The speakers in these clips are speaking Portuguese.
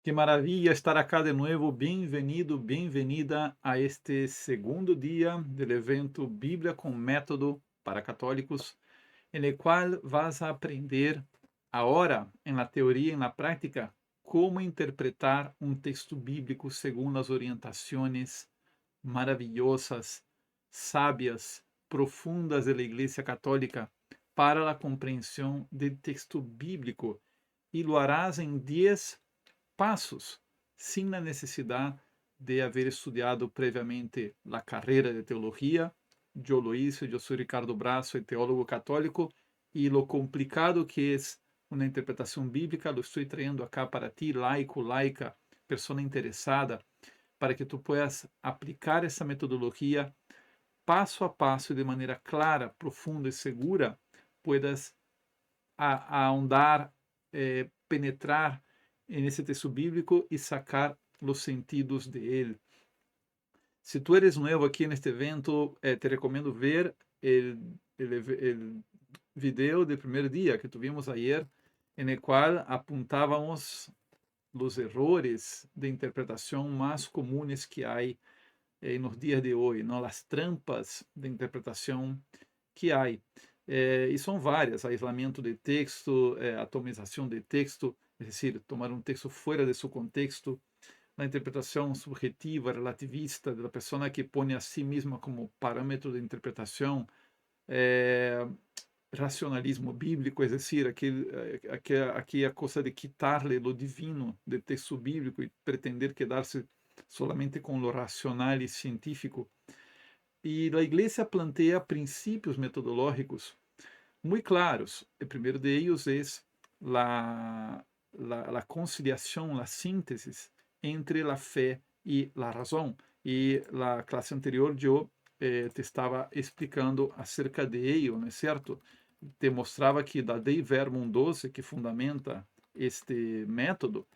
Que maravilha estar acá de nuevo. Bem-vindo, bem-vinda a este segundo dia do evento Bíblia com Método para Católicos, en el qual vas a aprender agora, em la teoria e na prática, como interpretar um texto bíblico segundo as orientações maravilhosas, sábias, profundas da Igreja Católica para a compreensão do texto bíblico. E lo harás em 10 passos, sem a necessidade de haver estudado previamente a carreira de teologia. Eu lo hice, eu sou Ricardo Braço, soy teólogo católico, e lo complicado que é uma interpretação bíblica, lo estou trayendo acá para ti, laico, laica, pessoa interessada, para que tu puedas aplicar essa metodologia passo a passo, de maneira clara, profunda e segura, puedas ahondar, penetrar nesse texto bíblico e sacar os sentidos de ele. Se tu eres novo aqui neste evento, te recomendo ver o video do primeiro dia que tuvimos ayer, em el qual apuntávamos os errores de interpretação mais comuns que há nos dias de hoje, não? As trampas de interpretação que há. E são várias: aislamento de texto, atomização de texto, é decir, tomar um texto fora de seu contexto, a interpretação subjetiva, relativista, da pessoa que põe a si mesma como parâmetro de interpretação, racionalismo bíblico, é decir, aqui a coisa de quitarle o divino do texto bíblico e pretender quedar-se solamente com o racional e científico. E a Igreja plantea princípios metodológicos muito claros. O primeiro de ellos é a conciliação, a síntese entre a fé e a razão. E na classe anterior eu te estava explicando acerca de ello, não é certo? Te mostrava que da Dei Verbum 12, que fundamenta este método,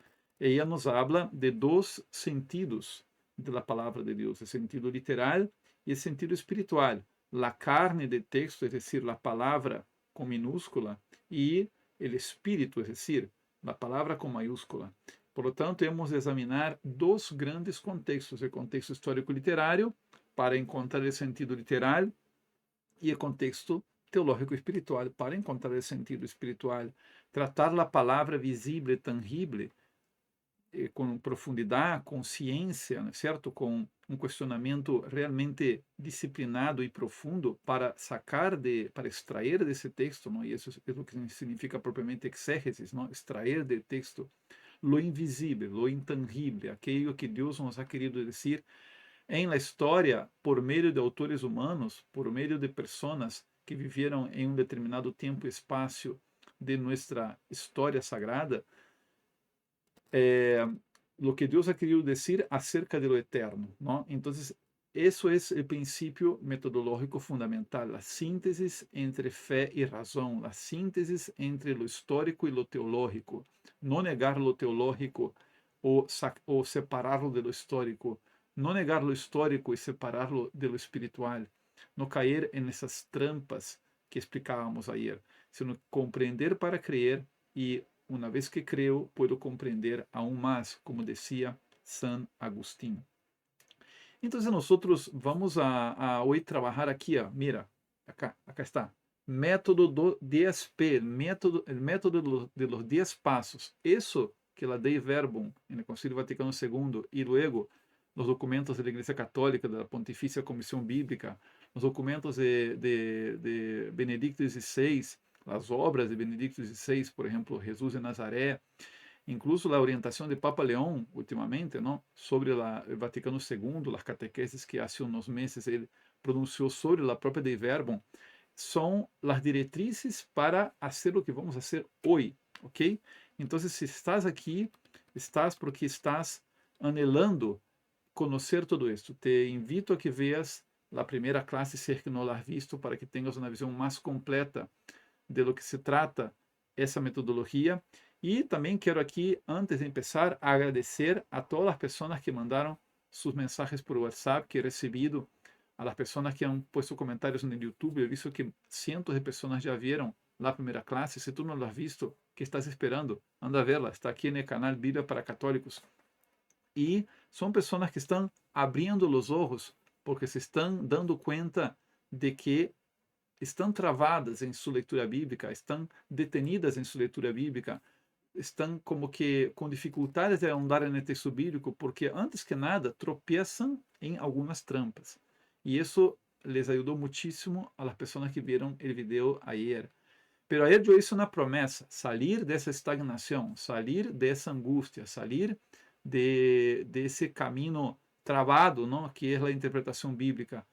ela nos habla de dois sentidos da palavra de Deus: o sentido literal e o sentido espiritual. La carne de texto, es decir, la palabra com minúscula, e el espírito, es decir, la palabra com maiúscula. Por lo tanto, hemos de examinar dois grandes contextos: o contexto histórico-literário, para encontrar o sentido literal, e o contexto teológico espiritual, para encontrar o sentido espiritual. Tratar a palavra visível, tangível, com profundidade, com ciência, não é certo? Com um questionamento realmente disciplinado e profundo para para extrair desse texto, não? E isso é o que significa propriamente exégesis, não? Extrair do texto lo invisível, lo intangível, aquilo que Deus nos ha querido dizer em la história por meio de autores humanos, por meio de pessoas que viveram em um determinado tempo e espaço de nossa história sagrada, lo que Deus ha querido dizer acerca de lo eterno, ¿no? Entonces, eso es el principio metodológico fundamental: la síntesis entre fé y razón, la síntesis entre lo histórico y lo teológico, no negar lo teológico o separarlo de lo histórico, no negar lo histórico y separarlo de lo espiritual, no caer en esas trampas que explicábamos ayer, sino comprender para creer, e uma vez que creo, puedo compreender aún más, como decía San Agustín. Entonces nosotros vamos a hoy trabajar aquí, mira, acá está, método 10P, el método de los 10 pasos. Eso que la Dei Verbum en el Concilio Vaticano II y luego los documentos de la Iglesia Católica, de la Pontificia Comisión Bíblica, los documentos de Benedicto XVI, as obras de Benedicto XVI, por exemplo, Jesus de Nazaré, incluso a orientação de Papa Leão, ultimamente, não, sobre o Vaticano II, as catequeses que há uns meses ele pronunciou sobre a própria Dei Verbum, são as diretrizes para fazer o que vamos fazer hoje, ok? Então, se estás aqui, estás porque estás anelando conhecer todo isso. Te invito a que veas a primeira classe, ser que não la has visto, para que tenhas uma visão mais completa de lo que se trata essa metodologia. E também quero aqui, antes de começar, agradecer a todas as pessoas que mandaram suas mensagens por WhatsApp, que he recebido, a las pessoas que han puesto comentários no YouTube. Eu visto que cientos de pessoas já vieram la primeira classe. Se tu não la has visto, que estás esperando? Anda a verla. Está aqui no canal Bíblia para Católicos. E são pessoas que estão abrindo os olhos porque se estão dando conta de que estão travadas em sua leitura bíblica, estão detenidas em sua leitura bíblica, estão como que com dificuldades de andar no texto bíblico, porque antes que nada tropeçam em algumas trampas. E isso les ajudou muitíssimo a las pessoas que viram o vídeo ayer. Pero ayer eu hice uma promessa, sair dessa estagnação, sair dessa angústia, sair desse caminho travado, não, que é a interpretação bíblica.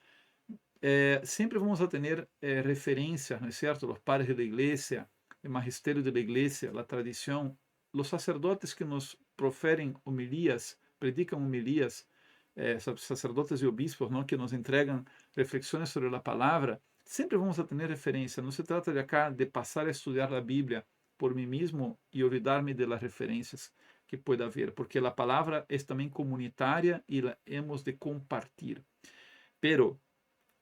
Sempre vamos a ter referências, não é certo? Os padres da igreja, o magistério da igreja, a tradição, os sacerdotes que nos proferem homilias, predicam homilias, sacerdotes e obispos, não, que nos entregam reflexões sobre a palavra, sempre vamos a ter referência. Não se trata de acá de passar a estudar a Bíblia por mim mesmo e olvidar-me de las referências que pueda haver, porque a palavra é também comunitária e la hemos de compartir. Pero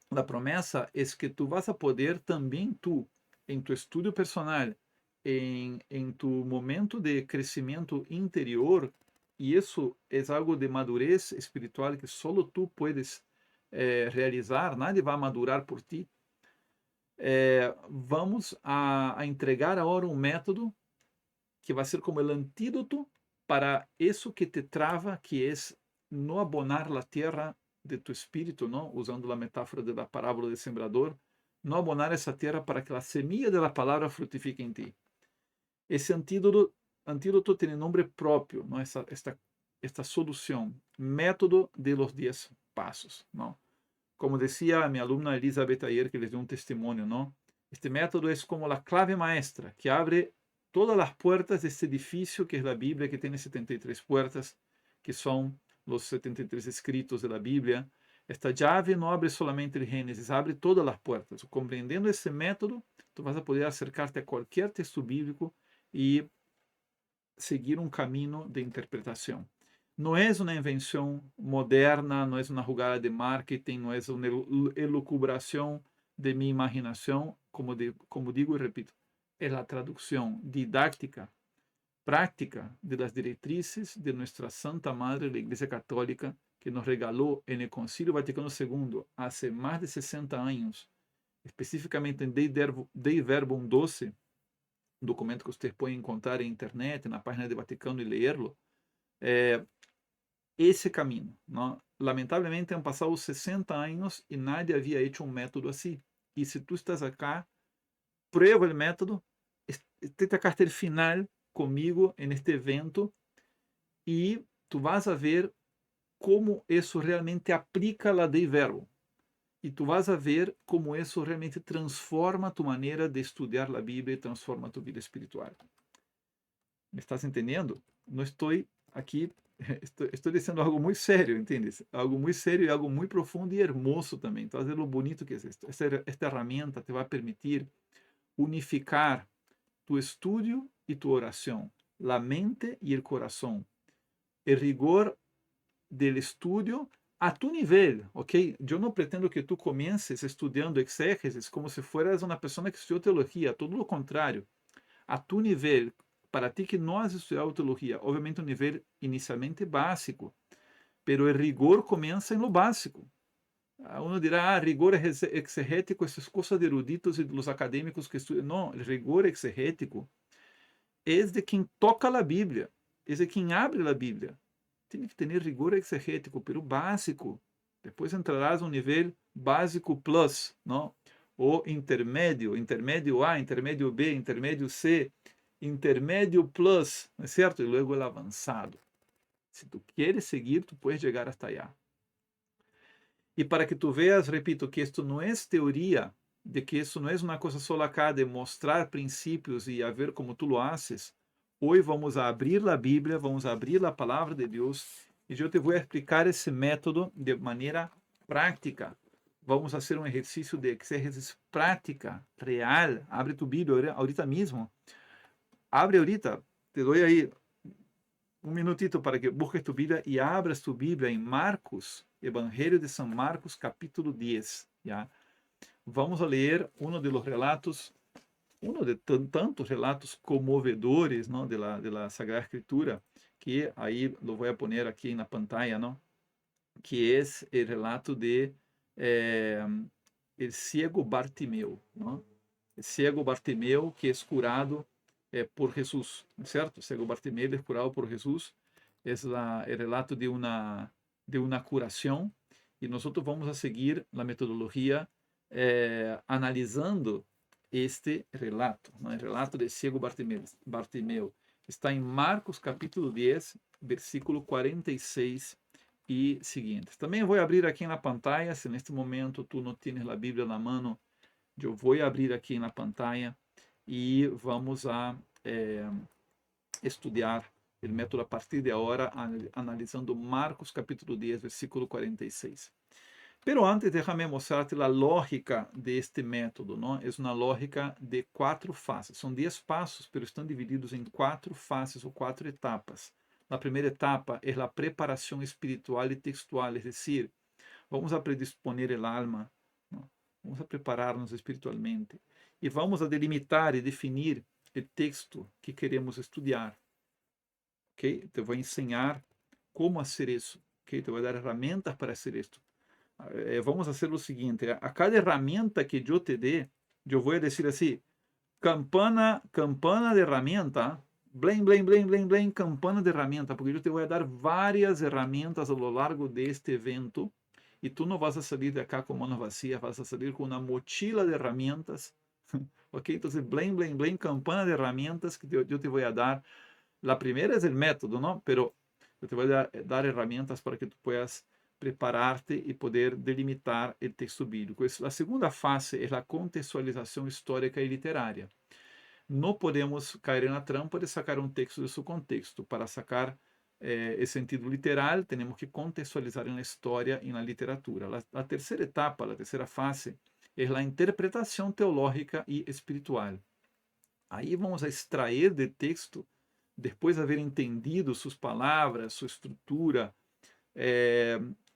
la promesa es que tú vas a poder también tú, en tu estudio personal, en tu momento de crecimiento interior, y eso es algo de madurez espiritual que solo tú puedes realizar, nadie va a madurar por ti. Vamos a entregar ahora un método que vai ser como o antídoto para isso que te trava, que é não abonar a terra de tu espírito, não? Usando a metáfora da parábola do sembrador, não abonar essa terra para que a semilla da palavra frutifique em ti. Esse antídoto tem nome próprio, não? Esta solução, método de los 10 passos, não? Como dizia a minha aluna Elizabeth ayer, que les deu um testemunho, não? Este método é como a clave maestra que abre todas as portas desse edifício que é a Bíblia, que tem 73 portas, que são os 73 escritos da Bíblia. Esta chave não abre somente o Gênesis, abre todas as portas. Compreendendo esse método, tu vas a poder acercar-te a qualquer texto bíblico e seguir um caminho de interpretação. Não é uma invenção moderna, não é uma jogada de marketing, não é uma elucubração de minha imaginação, como digo e repito, é a tradução didáctica, prática de las diretrizes de nossa Santa Madre, a Igreja Católica, que nos regalou no Concílio Vaticano II, há mais de 60 anos, especificamente em Dei Verbum 12, um documento que você pode encontrar na internet, na página do Vaticano e ler-lo, esse caminho. Não? Lamentavelmente, han passado 60 anos e nadie havia feito um método assim. E se tu estás acá, prueba o método, tenta a carteira final comigo neste evento e tu vas a ver como isso realmente aplica a Dei Verbum. E tu vas a ver como isso realmente transforma tu maneira de estudar a Bíblia e transforma tu vida espiritual. Me estás entendendo? Não estou aqui, estou dizendo algo muito sério, entendes? Algo muito sério e algo muito profundo e hermoso também. Então, é lo bonito que é esto. Esta herramienta te vai permitir unificar tu estudio y tu oración, la mente y el corazón, el rigor del estudio a tu nivel, ¿ok? Yo no pretendo que tú comiences estudiando exégesis como si fueras una persona que estudió teología, todo lo contrario. A tu nivel, para ti que no has estudiado teología, obviamente un nivel inicialmente básico, pero el rigor comienza en lo básico. Uno dirá, rigor exegético, essas coisas de eruditos e dos acadêmicos que estudam. Não, o rigor exegético é de quem toca a Bíblia, é de quem abre a Bíblia. Tem que ter rigor exegético, pero básico. Depois entrarás no nível básico plus, não? Ou intermédio, intermédio A, intermédio B, intermédio C, intermédio plus, não é certo? E logo o avançado. Se tu queres seguir, tu puedes chegar hasta allá. E para que tu veas, repito, que isto não é teoria, de que isso não é uma coisa só acá de mostrar princípios e a ver como tu lo haces. Hoje vamos a abrir a Bíblia, vamos a abrir a palavra de Deus e eu te vou explicar esse método de maneira prática. Vamos fazer um exercício de exégesis prática, real. Abre tu Bíblia ahorita mesmo. Abre ahorita. Te dou aí um minutito para que busques tu Bíblia e abras tu Bíblia em Marcos, Evangelho de São Marcos, capítulo 10. ¿Ya? Vamos a ler um dos relatos uno de tantos relatos conmovedores, ¿no? de la Sagrada Escritura, que ahí lo voy a poner aquí en la pantalla, ¿no? Que es el relato de eh, el ciego Bartimeu, ¿no? El ciego Bartimeu que es curado por Jesús, ¿cierto? El ciego Bartimeu es curado por Jesús, es el relato de una curación, y nosotros vamos a seguir la metodología analizando este relato, ¿no? El relato del ciego Bartimeu está en Marcos capítulo 10, versículo 46 e seguintes. Também vou abrir aqui na pantalla, se neste momento tu não tienes a Bíblia na mão, eu vou abrir aqui na pantalla e vamos a estudar o método a partir de agora, analisando Marcos capítulo 10, versículo 46. Pero antes, déjame mostrarte a lógica deste método, ¿no? É uma lógica de 4 fases. São 10 passos, pero estão divididos em 4 fases ou 4 etapas. A primeira etapa é a preparação espiritual e textual, é decir, vamos a predisponer el alma, ¿no? Vamos a preparar-nos espiritualmente e vamos a delimitar e definir o texto que queremos estudar. Ok? Te vou ensinar como fazer isso. Ok? Te vou dar ferramentas para fazer isto. Vamos fazer o seguinte: a cada herramienta que eu te dê, eu vou dizer assim, campana de herramienta, blém, blém, blém, blém, blém, campana de herramienta, porque eu te vou dar várias herramientas ao longo deste evento, e tu não vas a sair de cá com mãos vazias, vas a sair com uma mochila de herramientas, ok? Então, blém, blém, blém, campana de herramientas que eu te vou dar. A primeira é o método, não? Pero eu te vou dar herramientas para que tu puedas preparar-te e poder delimitar o texto bíblico. A segunda fase é a contextualização histórica e literária. Não podemos cair na trampa de sacar um texto de seu contexto. Para sacar o sentido literal, temos que contextualizar na história e na literatura. A terceira etapa, a terceira fase, é a interpretação teológica e espiritual. Aí vamos a extrair do texto, depois de haver entendido suas palavras, sua estrutura,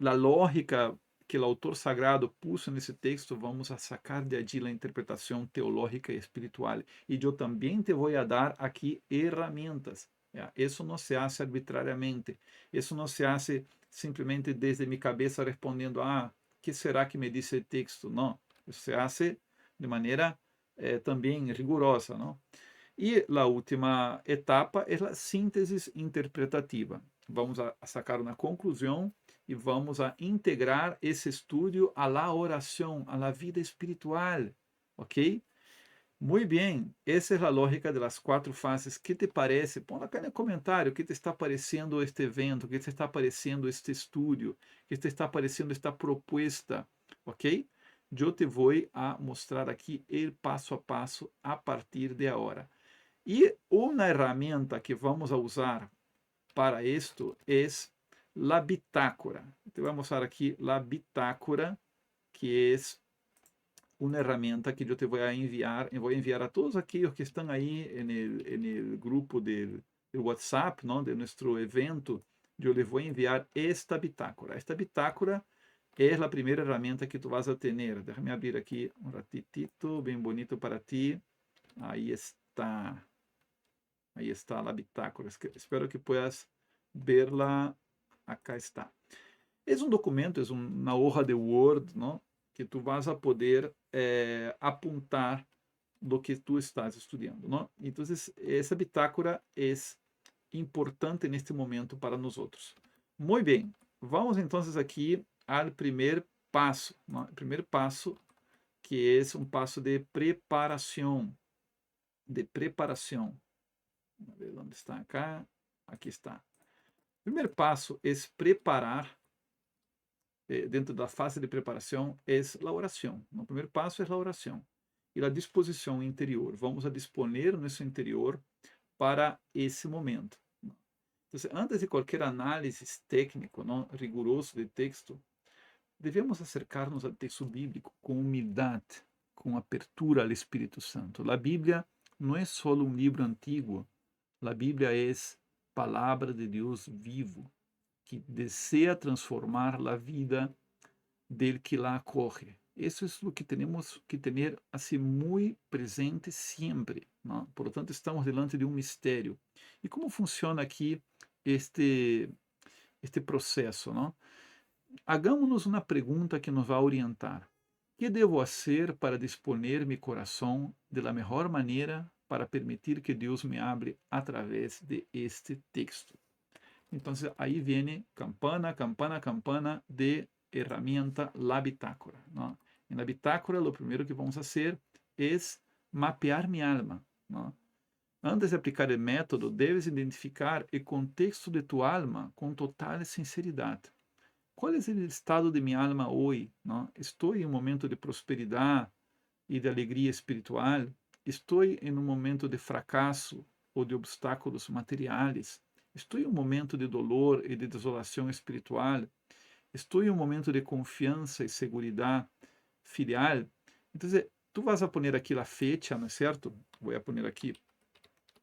a lógica que o autor sagrado puso nesse texto, vamos a sacar de allí a interpretação teológica e espiritual. E eu também te vou a dar aqui ferramentas. Isso não se hace arbitrariamente. Isso não se hace simplesmente desde minha cabeça respondendo, que será que me disse o texto? Não. Isso se hace de maneira também rigorosa, não? E a última etapa é a síntese interpretativa. Vamos a sacar uma conclusão e vamos a integrar esse estudo à la oração, à la vida espiritual, ok? Muito bem, essa é a lógica das 4 fases. Que te parece? Põe aqui no comentário o que te está parecendo este evento, o que te está parecendo este estudo, o que te está parecendo esta proposta, ok? Eu te vou a mostrar aqui o passo a passo a partir de agora. E uma ferramenta que vamos a usar para isto é a bitácora. Te vou mostrar aqui a bitácora, que é uma ferramenta que eu te vou enviar. Eu vou enviar a todos aqueles que estão aí no grupo do WhatsApp, não, de nosso evento. Eu lhe vou enviar esta bitácora. Esta bitácora é a primeira ferramenta que tu vas a ter. Deixa-me abrir aqui um ratitito, bem bonito para ti. Aí está. Aí está a bitácora. Espero que puedas verla. Acá está. É um documento, é uma hoja de Word, não? Que tu vas a poder apontar do que tu estás estudando, não? Então, essa bitácora é importante neste momento para nós outros. Muito bem. Vamos então aqui ao primeiro passo, não? O primeiro passo, que é um passo de preparação. De preparação. Vamos ver onde está acá. Aqui está. O primeiro passo é preparar, dentro da fase de preparação, é a oração. O primeiro passo é a oração. E a disposição interior. Vamos a disponer nosso interior para esse momento. Então, antes de qualquer análise técnico, não, rigoroso de texto, devemos acercar-nos ao texto bíblico com humildade, com apertura ao Espírito Santo. A Bíblia não é só um livro antigo. A Bíblia é palavra de Deus vivo, que deseja transformar a vida del que la acoge. Isso é o que temos que ter assim muito presente sempre, não? Por lo tanto, estamos diante de um mistério. E como funciona aqui este processo, não? Hagamos-nos uma pergunta que nos vai orientar. Que devo fazer para disponer meu coração de la mejor maneira para permitir que Deus me hable através de este texto? Então, aí vem campana, campana, campana de herramienta la bitácora, ¿no? En la bitácora, lo primero que vamos a hacer es mapear mi alma, ¿no? Antes de aplicar el método, debes identificar el contexto de tu alma com total sinceridade. Qual é o estado de minha alma hoje? Não? Estou em um momento de prosperidade e de alegria espiritual? Estou em um momento de fracasso ou de obstáculos materiais? Estou em um momento de dolor e de desolação espiritual? Estou em um momento de confiança e segurança filial? Então, tu vas a poner aqui a fecha, não é certo? Vou a poner aqui,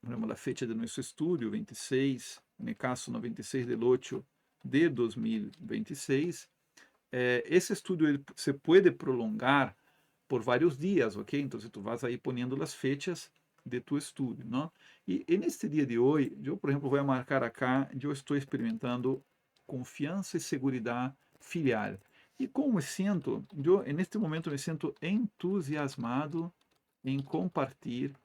a fecha de nosso estudo, 26, no caso, 96 de 8 de 2026. Esse estudo ele se pode prolongar por vários dias, ok? Então, tu vas aí ponendo as fechas de tu estudo, não? E neste dia de hoje, eu, por exemplo, vou marcar acá, eu estou experimentando confiança e segurança filial. E como me sinto, eu, neste momento, me sinto entusiasmado em compartilhar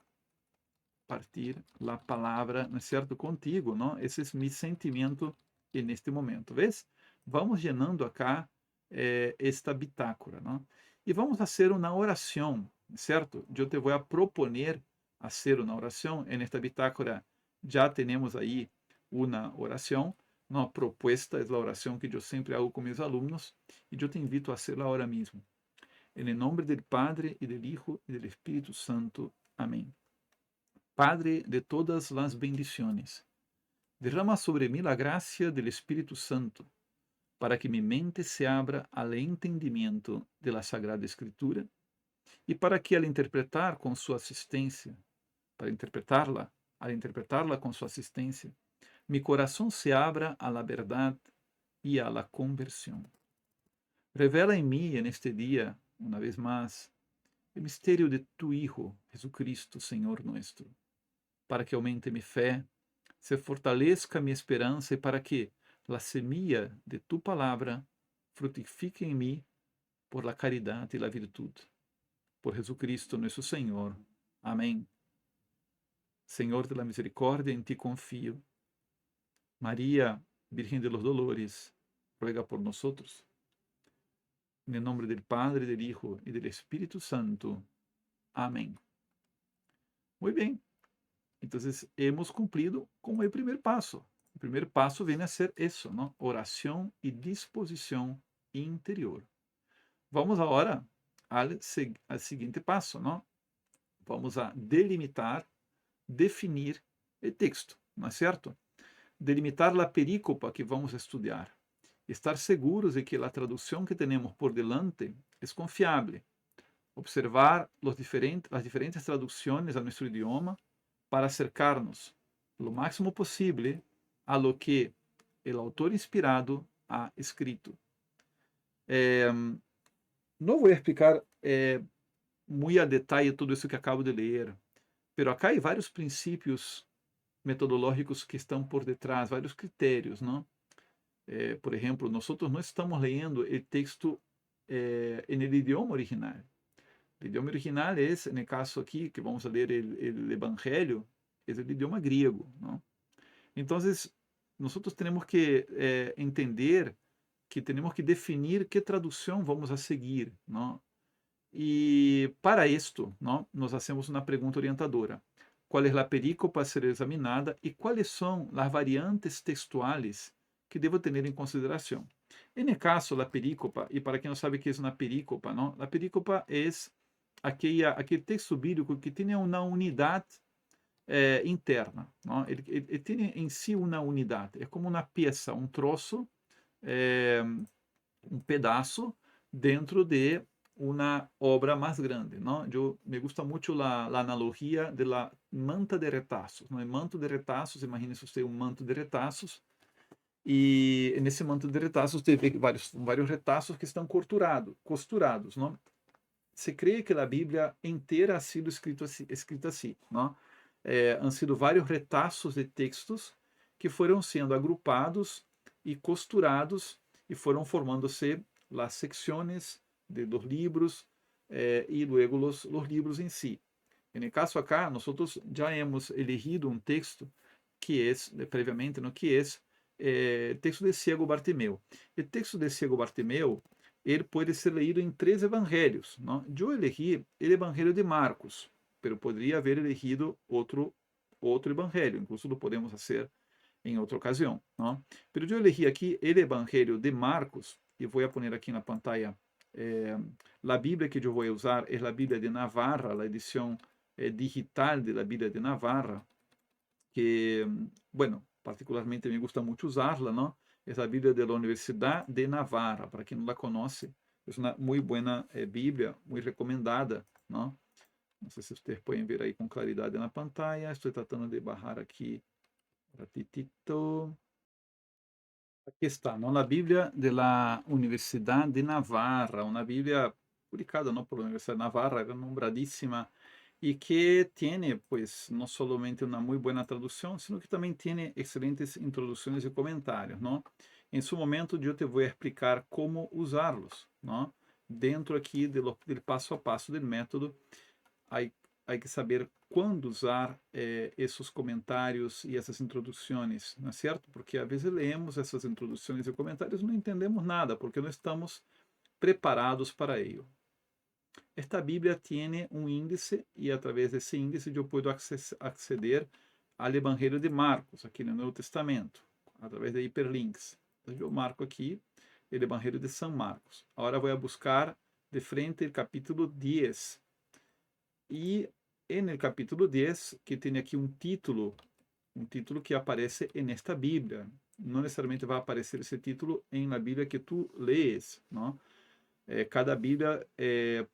a palavra, não é certo, contigo, não? Esse é meu sentimento neste momento, vês? Vamos llenando acá esta bitácora, não? E vamos fazer uma oração, certo? Eu te vou a proponer fazer uma oração. Nesta bitácora já temos aí uma oração. Uma proposta é a oração que eu sempre hago com meus alunos e eu te invito a fazê-la agora mesmo. Em nome do Padre e do Hijo e do Espírito Santo. Amém. Padre de todas as bendiciones, derrama sobre mí la gracia del Espíritu Santo, para que mi mente se abra al entendimiento de la Sagrada Escritura y para que al interpretar con su asistencia, al interpretarla con su asistencia, mi corazón se abra a la verdad y a la conversión. Revela en mí en este día, una vez más, el misterio de tu Hijo, Jesucristo, Señor nuestro, para que aumente mi fé, se fortaleça minha esperança e para que a semilla de tu palavra frutifique em mim por la caridade e la virtude. Por Jesucristo nosso Senhor. Amém. Senhor de la misericórdia, em ti confio. Maria, Virgem de los Dolores, ruega por nosotros. Em nome do Padre, do Hijo e do Espírito Santo. Amém. Muito bem. Então, hemos cumprido com o primeiro passo. O primeiro passo vem a ser isso, não? Oração e disposição interior. Vamos agora ao seguinte passo, não? Vamos a delimitar, definir o texto, não é certo? Delimitar a perícopa que vamos estudar. Estar seguros de que a tradução que temos por delante é confiável. Observar as diferentes traduções a nosso idioma para acercarnos lo máximo possível a lo que o autor inspirado ha escrito. Não vou explicar muito a detalhe tudo isso que acabo de ler, mas acá há vários princípios metodológicos que estão por detrás, vários critérios, não? Por exemplo, nós não estamos lendo o texto em idioma original. O idioma original é, no caso aqui, que vamos a ler o Evangelho, é o idioma griego, não? Então, nós temos que entender que temos que definir que tradução vamos a seguir, não? E para isto, não, nós fazemos uma pergunta orientadora. Qual é a perícopa a ser examinada e quais são as variantes textuais que devo ter em consideração? No caso, a perícopa, e para quem não sabe o que é uma perícopa, não? A perícopa é aquele texto bíblico que tem uma unidade interna, não? Ele tem em si uma unidade, é como uma peça, um troço, um pedaço dentro de uma obra mais grande, não? Me gusta muito a analogia de la manta de retazos, não? El manto de retazos, imagine você um manto de retazos, e nesse manto de retazos teve vários retazos que estão costurados, não? se cree que a Bíblia inteira ha sido escrita assim, não? Han sido vários retazos de textos que foram sendo agrupados e costurados e foram formando-se as secções dos livros e luego los libros em si. No caso acá, nós já hemos elegido um texto que é, previamente, no que é texto de Ciego Bartimeu. O texto de Ciego Bartimeu, ele pode ser lido em 3 evangelhos. Não? Eu elegi o evangelho de Marcos, mas poderia haver elegido outro evangelho, incluso lo podemos fazer em outra ocasião. Não? Mas eu elegi aqui o evangelho de Marcos, e vou pôr aqui na pantalla. A Bíblia que eu vou usar é a Bíblia de Navarra, a edição digital de la Biblia de Navarra, que, bueno, particularmente me gusta muito usá-la, ¿no? É a Bíblia da Universidade de Navarra, para quem não a conhece, é uma muito boa Bíblia, muito recomendada, ¿no? Não sei se vocês podem ver aí com claridade na pantalla, estou tratando de barrar aqui, ratitito. Aqui está, ¿no? A Bíblia da Universidade de Navarra, uma Bíblia publicada, ¿no? Por la Universidade de Navarra, renombradíssima, y que tiene pues no solamente una muy buena traducción, sino que también tiene excelentes introducciones y comentarios, ¿no? En su momento yo te voy a explicar cómo usarlos, ¿no? Dentro aqui del passo a passo del método, hay que saber quando usar esses comentários e essas introduções, não é certo? Porque às vezes leemos essas introduções e comentários e não entendemos nada, porque não estamos preparados para ello. Esta Bíblia tem um índice e através desse índice eu posso acceder ao Evangelho de Marcos, aqui no Novo Testamento, através de hiperlinks. Então, eu marco aqui o Evangelho de São Marcos. Agora vou buscar de frente o capítulo 10. E no capítulo 10, que tem aqui um título que aparece nesta Bíblia. Não necessariamente vai aparecer esse título na Bíblia que tu lees, não? Cada Bíblia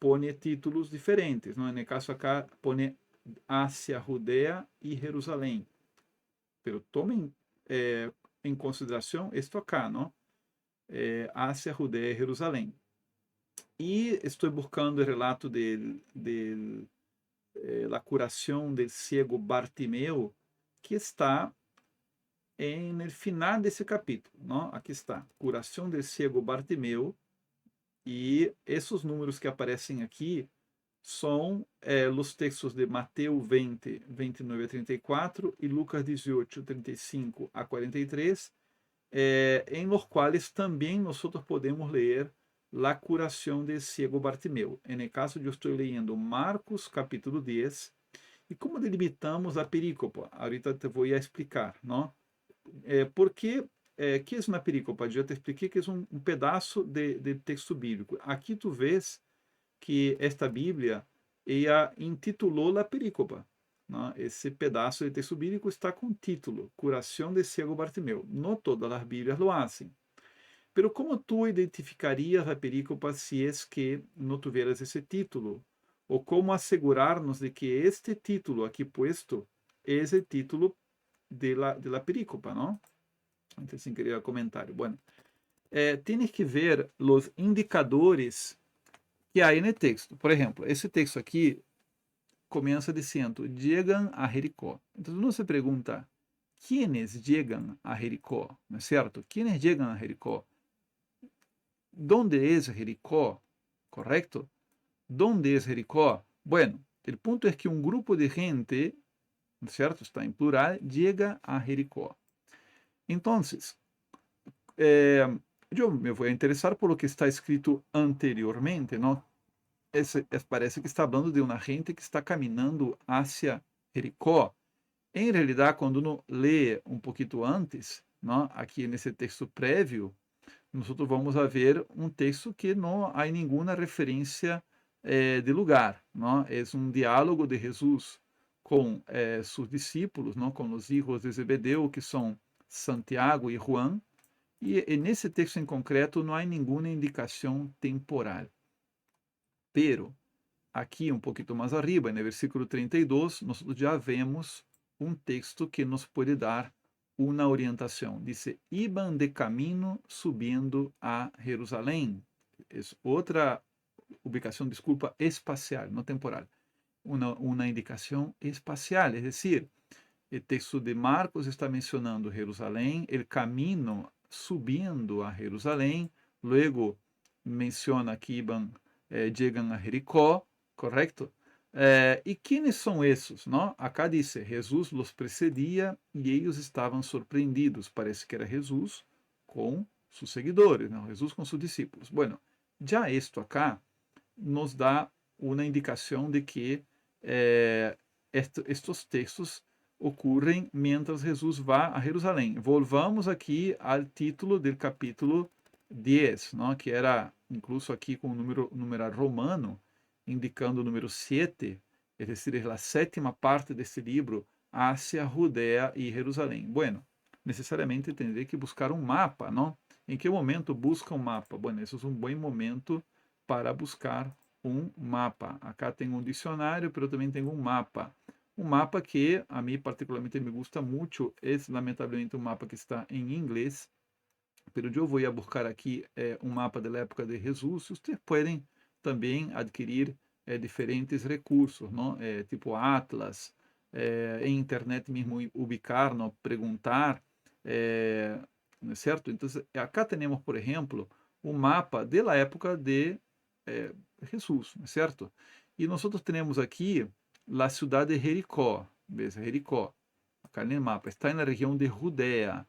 põe títulos diferentes. Não? No caso acá, põe Ásia, Judea e Jerusalém. Pero tomem em consideração isto acá, não? Ásia, Judea e Jerusalém. E estou buscando o relato de la curação del ciego Bartimeu, que está no final desse capítulo. Não? Aqui está, curação del ciego Bartimeu. E esses números que aparecem aqui são os textos de Mateus 20, 29 a 34 e Lucas 18, 35 a 43, em los quais também nós podemos ler a curação de ciego Bartimeu. No caso, eu estou lendo Marcos capítulo 10, e como delimitamos a perícopa? Ahorita te vou explicar, não? Porque que é uma perícopa? Já te expliquei que é um pedaço de texto bíblico. Aqui tu vês que esta Bíblia ela intitulou a perícopa. Não? Esse pedaço de texto bíblico está com título Curação de Ciego Bartimeu. Não todas as Bíblias lo hacen. Pero como tu identificarias a perícopa se es que não tuvieras esse título? Ou como asegurarnos de que este título aqui puesto é o título de la perícopa, não? Então, sem querer comentário. Bueno, tienes que ver os indicadores que há no texto. Por exemplo, esse texto aqui começa dizendo: "Llegan a Jericó". Então, não se pergunta: "¿Quiénes llegan a Jericó?", não é certo? "¿Quiénes llegan a Jericó?". ¿Dónde es Jericó? ¿Correcto? ¿Dónde es Jericó? Bueno, el punto es que un grupo de gente, ¿cierto? Está en plural, llega a Jericó. Entonces, yo me voy a interesar por lo que está escrito anteriormente, ¿no? Parece que está hablando de una gente que está caminando hacia Jericó. En realidad, cuando uno lee un poquito antes, ¿no? Aquí en ese texto previo, nós vamos a ver um texto que não há nenhuma referência de lugar. Não? É um diálogo de Jesus com seus discípulos, não? Com os filhos de Zebedeu, que são Santiago e Juan. E nesse texto em concreto não há nenhuma indicação temporal. Pero, aqui um pouquinho mais arriba, no versículo 32, nós já vemos um texto que nos pode dar uma orientação. Dice: "Iban de camino subindo a Jerusalém". É ubicación, disculpa, espacial, no temporal. Una indicación espacial, es decir, el texto de Marcos está mencionando Jerusalém, el camino subindo a Jerusalém, luego menciona que llegan a Jericó, correcto? E quem são esses? Não? Acá diz, Jesus los precedia e eles estavam surpreendidos. Parece que era Jesus com seus seguidores, não? Jesus com seus discípulos. Bueno, já isto acá nos dá uma indicação de que estes textos ocorrem mientras Jesus vá a Jerusalém. Volvamos aqui ao título do capítulo 10, não? Que era incluso aqui com o numeral romano, indicando o número 7, é decir, a sétima parte desse livro, hacia Judéia e Jerusalém. Bueno, necessariamente tendrei que buscar um mapa, não? Em que momento busca um mapa? Bueno, esse é um bom momento para buscar um mapa. Acá tem um dicionário, mas também tem um mapa. Um mapa que a mim particularmente me gusta muito, é lamentavelmente um mapa que está em inglês, pero eu vou buscar aqui um mapa da época de Jesus. Vocês podem também adquirir diferentes recursos, não? Tipo Atlas, em internet mesmo ubicar, não? Perguntar, não é certo? Então, acá temos, por exemplo, um mapa da época de Jesus, não é certo? E nós temos aqui a cidade de Jericó, veja, Jericó, acá no mapa, está na região de Judéia.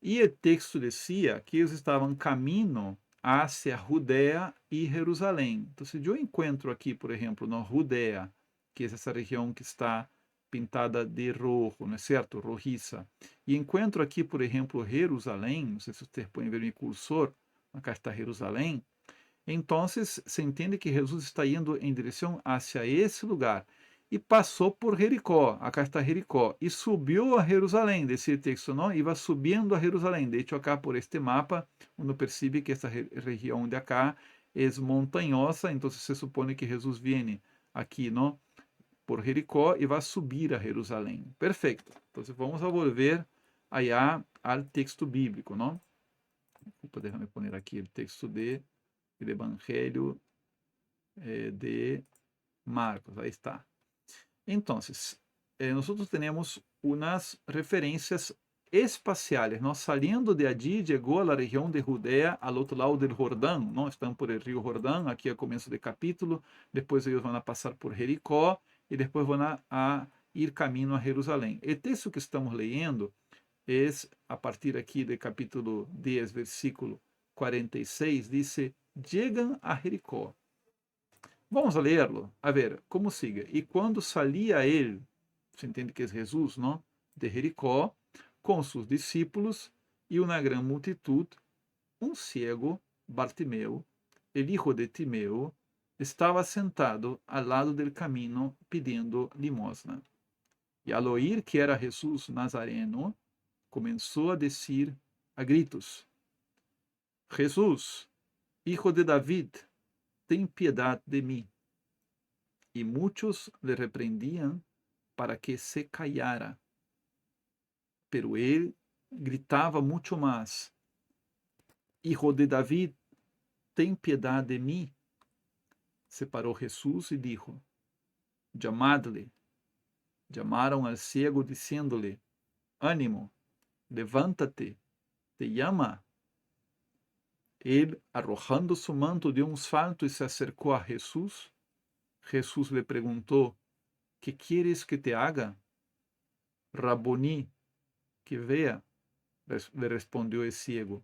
E o texto dizia que eles estavam caminho hacia Judéia e Jerusalém. Então, se eu encontro aqui, por exemplo, na Judéia, que é essa região que está pintada de rojo, não é certo? Rojiça. E encontro aqui, por exemplo, Jerusalém, não sei se vocês podem ver o cursor, acá está Jerusalém. Então, se entende que Jesus está indo em direção hacia esse lugar. E passou por Jericó, acá está Jericó, e subiu a Jerusalém, desse texto, não? E vai subindo a Jerusalém. De hecho, acá por este mapa, uno percebe que essa região de acá é montanhosa, então se supõe que Jesus vem aqui, não? Por Jericó e vai subir a Jerusalém. Perfeito. Então, vamos volver allá ao texto bíblico, não? Déjame poner aqui o texto do Evangelho de Marcos. Aí está. Então, nós temos umas referências espaciais. Nós saindo de allí, chegou à região de Judéia, ao outro lado do Jordão. Não estão por el rio Jordão, aqui é começo do capítulo. Depois eles vão passar por Jericó e depois vão a ir caminho a Jerusalém. O texto que estamos lendo é a partir aqui do capítulo 10, versículo 46, diz: chegam a Jericó. Vamos a lerlo, a ver como sigue. E quando salia ele, se entende que é Jesus, não? De Jericó, com seus discípulos e uma grande multitud, um cego, Bartimeu, el hijo de Timeu, estava sentado ao lado do caminho pedindo limosna. E ao ouvir que era Jesus Nazareno, começou a dizer a gritos: Jesus, hijo de David, ten piedade de mim. E muitos le repreendiam para que se callara. Pero ele gritava muito mais: Hijo de David, ten piedade de mim. Se parou Jesus e dijo: Llamadle. Llamaram al ciego dizendo-lhe: Ánimo, levántate, te llama. Ele, arrojando su manto de um salto e se acercou a Jesus. Jesus lhe perguntou: ¿Qué quieres que te haga? Raboni, que vea, le respondió el ciego.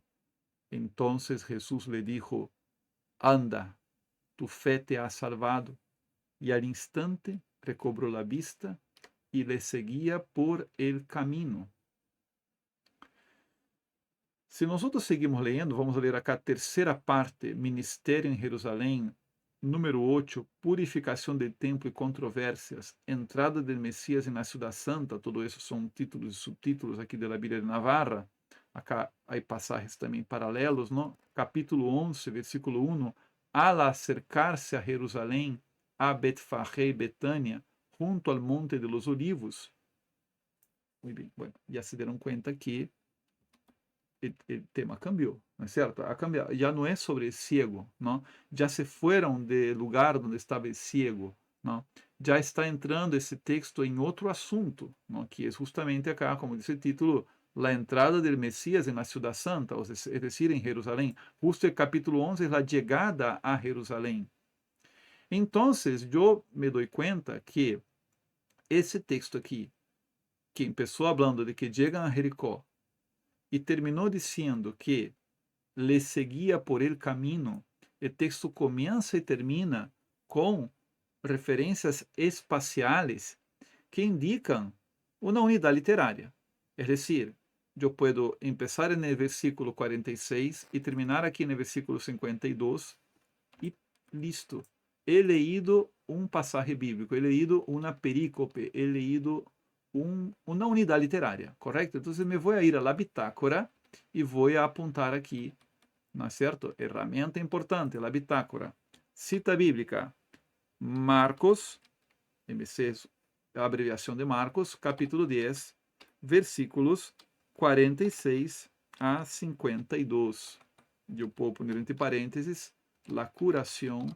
Entonces Jesús le dijo: Anda, tu fe te ha salvado. Y al instante recobró la vista y le seguía por el camino. Se nós seguimos lendo, vamos ler acá a terceira parte, Ministério em Jerusalém, número 8, Purificação do Templo e Controvérsias, Entrada do Messias na Cidade Santa. Tudo isso são títulos e subtítulos aqui da Bíblia de Navarra. Acá há passagens também paralelos, não? Capítulo 11, versículo 1, al acercar-se a Jerusalém, a Betfagé e Betânia, junto ao Monte de los Olivos. Muito bem, bueno, já se deram conta que o tema cambiou, não é certo? Já não é sobre o cego, não? Já se foram do lugar onde estava o cego, não? Já está entrando esse texto em outro assunto, não? Que é justamente acá, como diz o título, a entrada do Messias na Ciudad Santa, é decir, em Jerusalém. Justo o capítulo 11 é a chegada a Jerusalém. Então, eu me dou conta que esse texto aqui, que começou falando de que chegam a Jericó e terminou dizendo que le seguia por el camino, o texto começa e termina com referências espaciais que indicam uma unidade literária. É decir, eu posso começar no versículo 46 e terminar aqui no versículo 52 e listo. He leído um passagem bíblico, he leído uma perícope, he leído uma unidade literária, correto? Então, me vou ir à bitácora e vou apontar aqui, não é certo? Ferramenta importante, a bitácora. Cita bíblica, Marcos, MC, a abreviação de Marcos, capítulo 10, versículos 46 a 52. Eu vou pôr entre parênteses, la curação,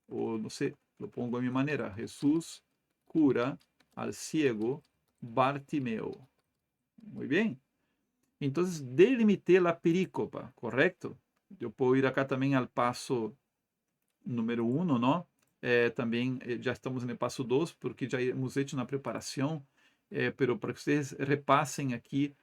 ou não sei, eu pongo a minha maneira, Jesus cura al ciego Bartimeu. Muito bem? Então, delimitei a perícopa, correto? Eu posso ir acá também ao passo número 1, não? Também já estamos no passo 2, porque já hemos feito na preparação, pero para que vocês repassem aqui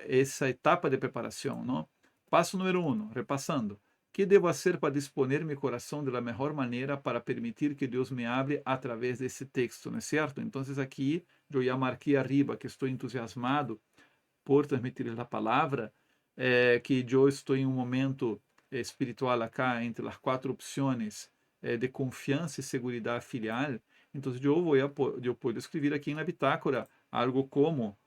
essa etapa de preparação, não? Passo número 1, repassando. Que devo fazer para disponer meu coração da melhor maneira para permitir que Deus me hable através desse texto, não é certo? Então, aqui, eu já marquei arriba que estou entusiasmado por transmitir a palavra, que eu estou em um momento espiritual acá entre as 4 opções de confiança e segurança filial. Então, eu posso escrever aqui na bitácora algo como,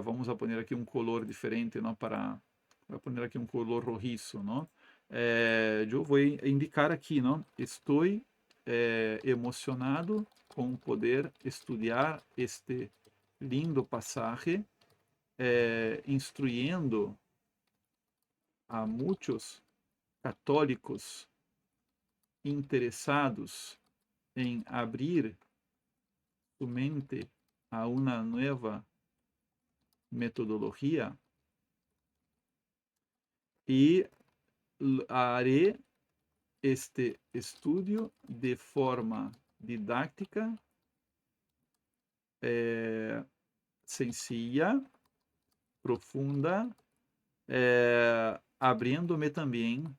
vamos a poner aqui um color diferente, não, vou poner aqui um color rojizo, não? Eu vou indicar aqui, não? Estou emocionado com poder estudar este lindo passagem, instruyendo a muitos católicos interessados em abrir su mente a uma nova metodologia, e haré este estudio de forma didáctica, sencilla, profunda, abriendo-me também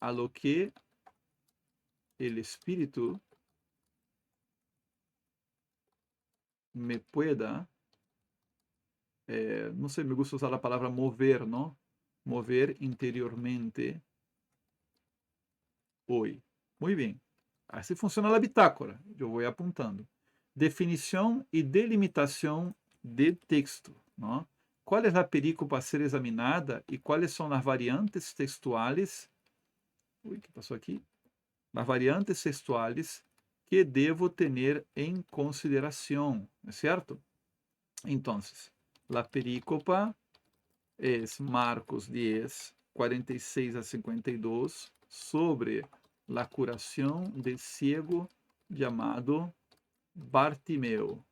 a lo que el Espírito me pueda, não sei, me gusta usar a palavra mover, não? Mover interiormente hoje. Muito bem. Assim funciona a bitácora. Eu vou apontando. Definição e delimitação de texto, não? Qual é a perícopa a ser examinada e quais são as variantes textuais? Ui, que passou aqui? As variantes textuais que devo ter em consideração, não é certo? Então, a perícopa é Marcos 10, 46 a 52, sobre a curação de ciego chamado Bartimeu.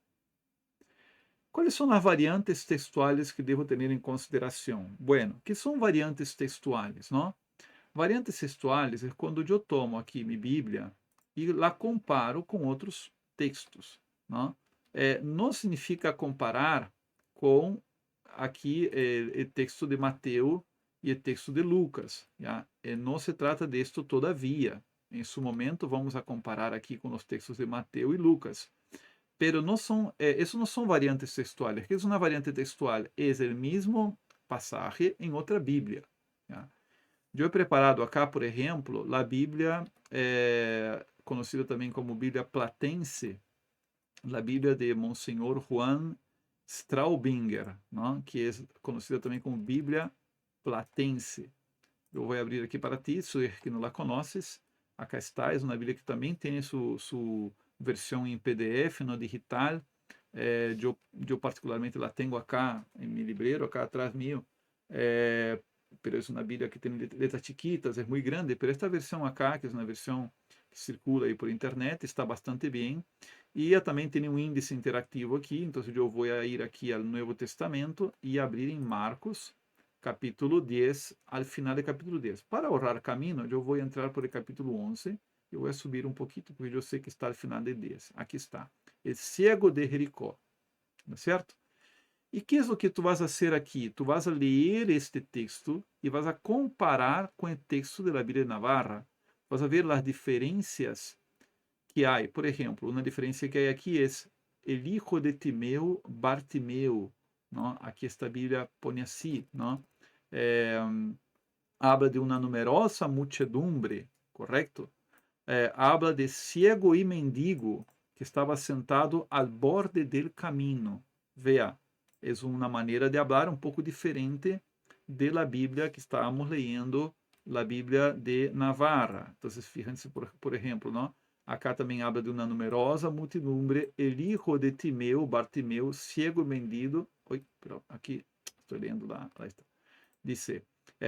Quais são as variantes textuais que devo ter em consideração? Bueno, que são variantes textuais, não? Variantes textuais é quando eu tomo aqui minha Bíblia e la comparo com outros textos, não? Não significa comparar com aqui o texto de Mateus e o texto de Lucas. Já? Não se trata disto todavia. Em su momento vamos a comparar aqui com os textos de Mateus e Lucas. Pero não são, isso não são variantes textuais. O que é uma variante textual? É o mesmo passagem em outra Bíblia. Já? Eu he preparado acá, por exemplo, a Bíblia, conhecida também como Bíblia Platense, a Bíblia de Monsenhor Juan Straubinger, não? Que é conhecida também como Bíblia Platense. Eu vou abrir aqui para ti, se que não la conheces. Acá está, é uma Bíblia que também tem sua versão em PDF, no digital, eu particularmente la tengo acá em mi librero, acá atrás mío, pero es una Biblia que tem letras chiquitas, é muito grande, pero esta versão acá, que é uma versão que circula aí por internet, está bastante bem, e também tem um índice interativo aqui, então eu vou ir aqui ao Novo Testamento e abrir em Marcos, capítulo 10, al final do capítulo 10. Para ahorrar caminho, eu vou entrar por el capítulo 11, eu vou subir um pouquinho, porque eu sei que está al final de 10. Aqui está. El ciego de Jericó, não é certo? E que é o que tu vas a fazer aqui? Tu vas a ler este texto e vas a comparar com o texto da Bíblia de Navarra. Vas a ver as diferenças que há. Por exemplo, uma diferença que há aqui é el hijo de Timeu, Bartimeu. Não? Aqui esta Bíblia põe assim, não? Habla de uma numerosa muchedumbre, correto? Habla de ciego e mendigo que estava sentado al borde del camino. Vea, é uma maneira de falar um pouco diferente de la Bíblia que estávamos leyendo, la Bíblia de Navarra. Então, fíjense, por exemplo, não? Acá também habla de uma numerosa multidumbre, el hijo de Timeu, Bartimeu, ciego e mendigo. Oi, aqui, estou lendo lá está. Dice,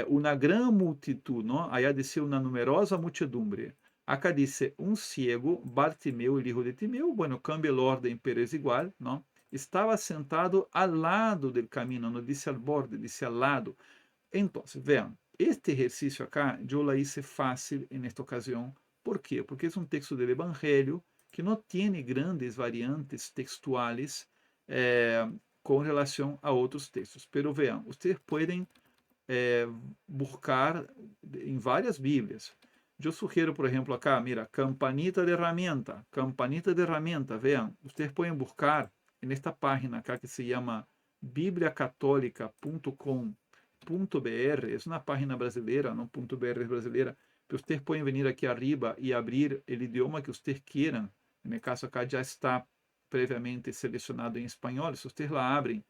uma grande multitud, não? Allá dice uma numerosa multidumbre. Acá dice um ciego, Bartimeu, el hijo de Timeu, bueno, cambia el orden, pero es igual, ¿no? Estava sentado al lado del camino, não disse al borde, disse al lado. Então, vean, este exercício acá, eu la hice fácil en esta ocasião. ¿Por quê? Porque é um texto del Evangelho que não tem grandes variantes textuales com relação a outros textos. Pero vean, vocês podem buscar em várias Bíblias. Eu sugiro, por exemplo, acá, mira, campanita de herramienta, vean, vocês podem buscar nesta página acá que se chama bibliacatólica.com.br, é uma página brasileira, não .br brasileira, que vocês podem vir aqui arriba e abrir o idioma que vocês queiram. No caso acá já está previamente selecionado em espanhol, se vocês lá abrem,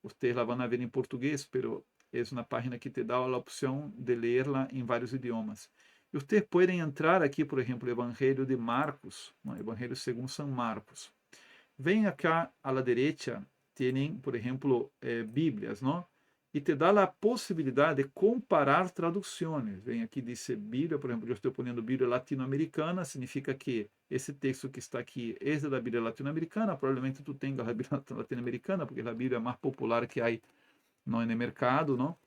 vocês lá vão ver em português, pero é uma página que te dá a opção de lerla em vários idiomas. E vocês podem entrar aqui, por exemplo, o Evangelho de Marcos, o Evangelho segundo São Marcos. Vem acá à la derecha, tem, por exemplo, Bíblias, não? E te dá a possibilidade de comparar traduções. Vem aqui, diz Bíblia, por exemplo, eu estou ponendo Bíblia latino-americana, significa que esse texto que está aqui é da Bíblia latino-americana, provavelmente tu tenhas a Bíblia latino-americana, porque é a Bíblia mais popular que há no mercado, não?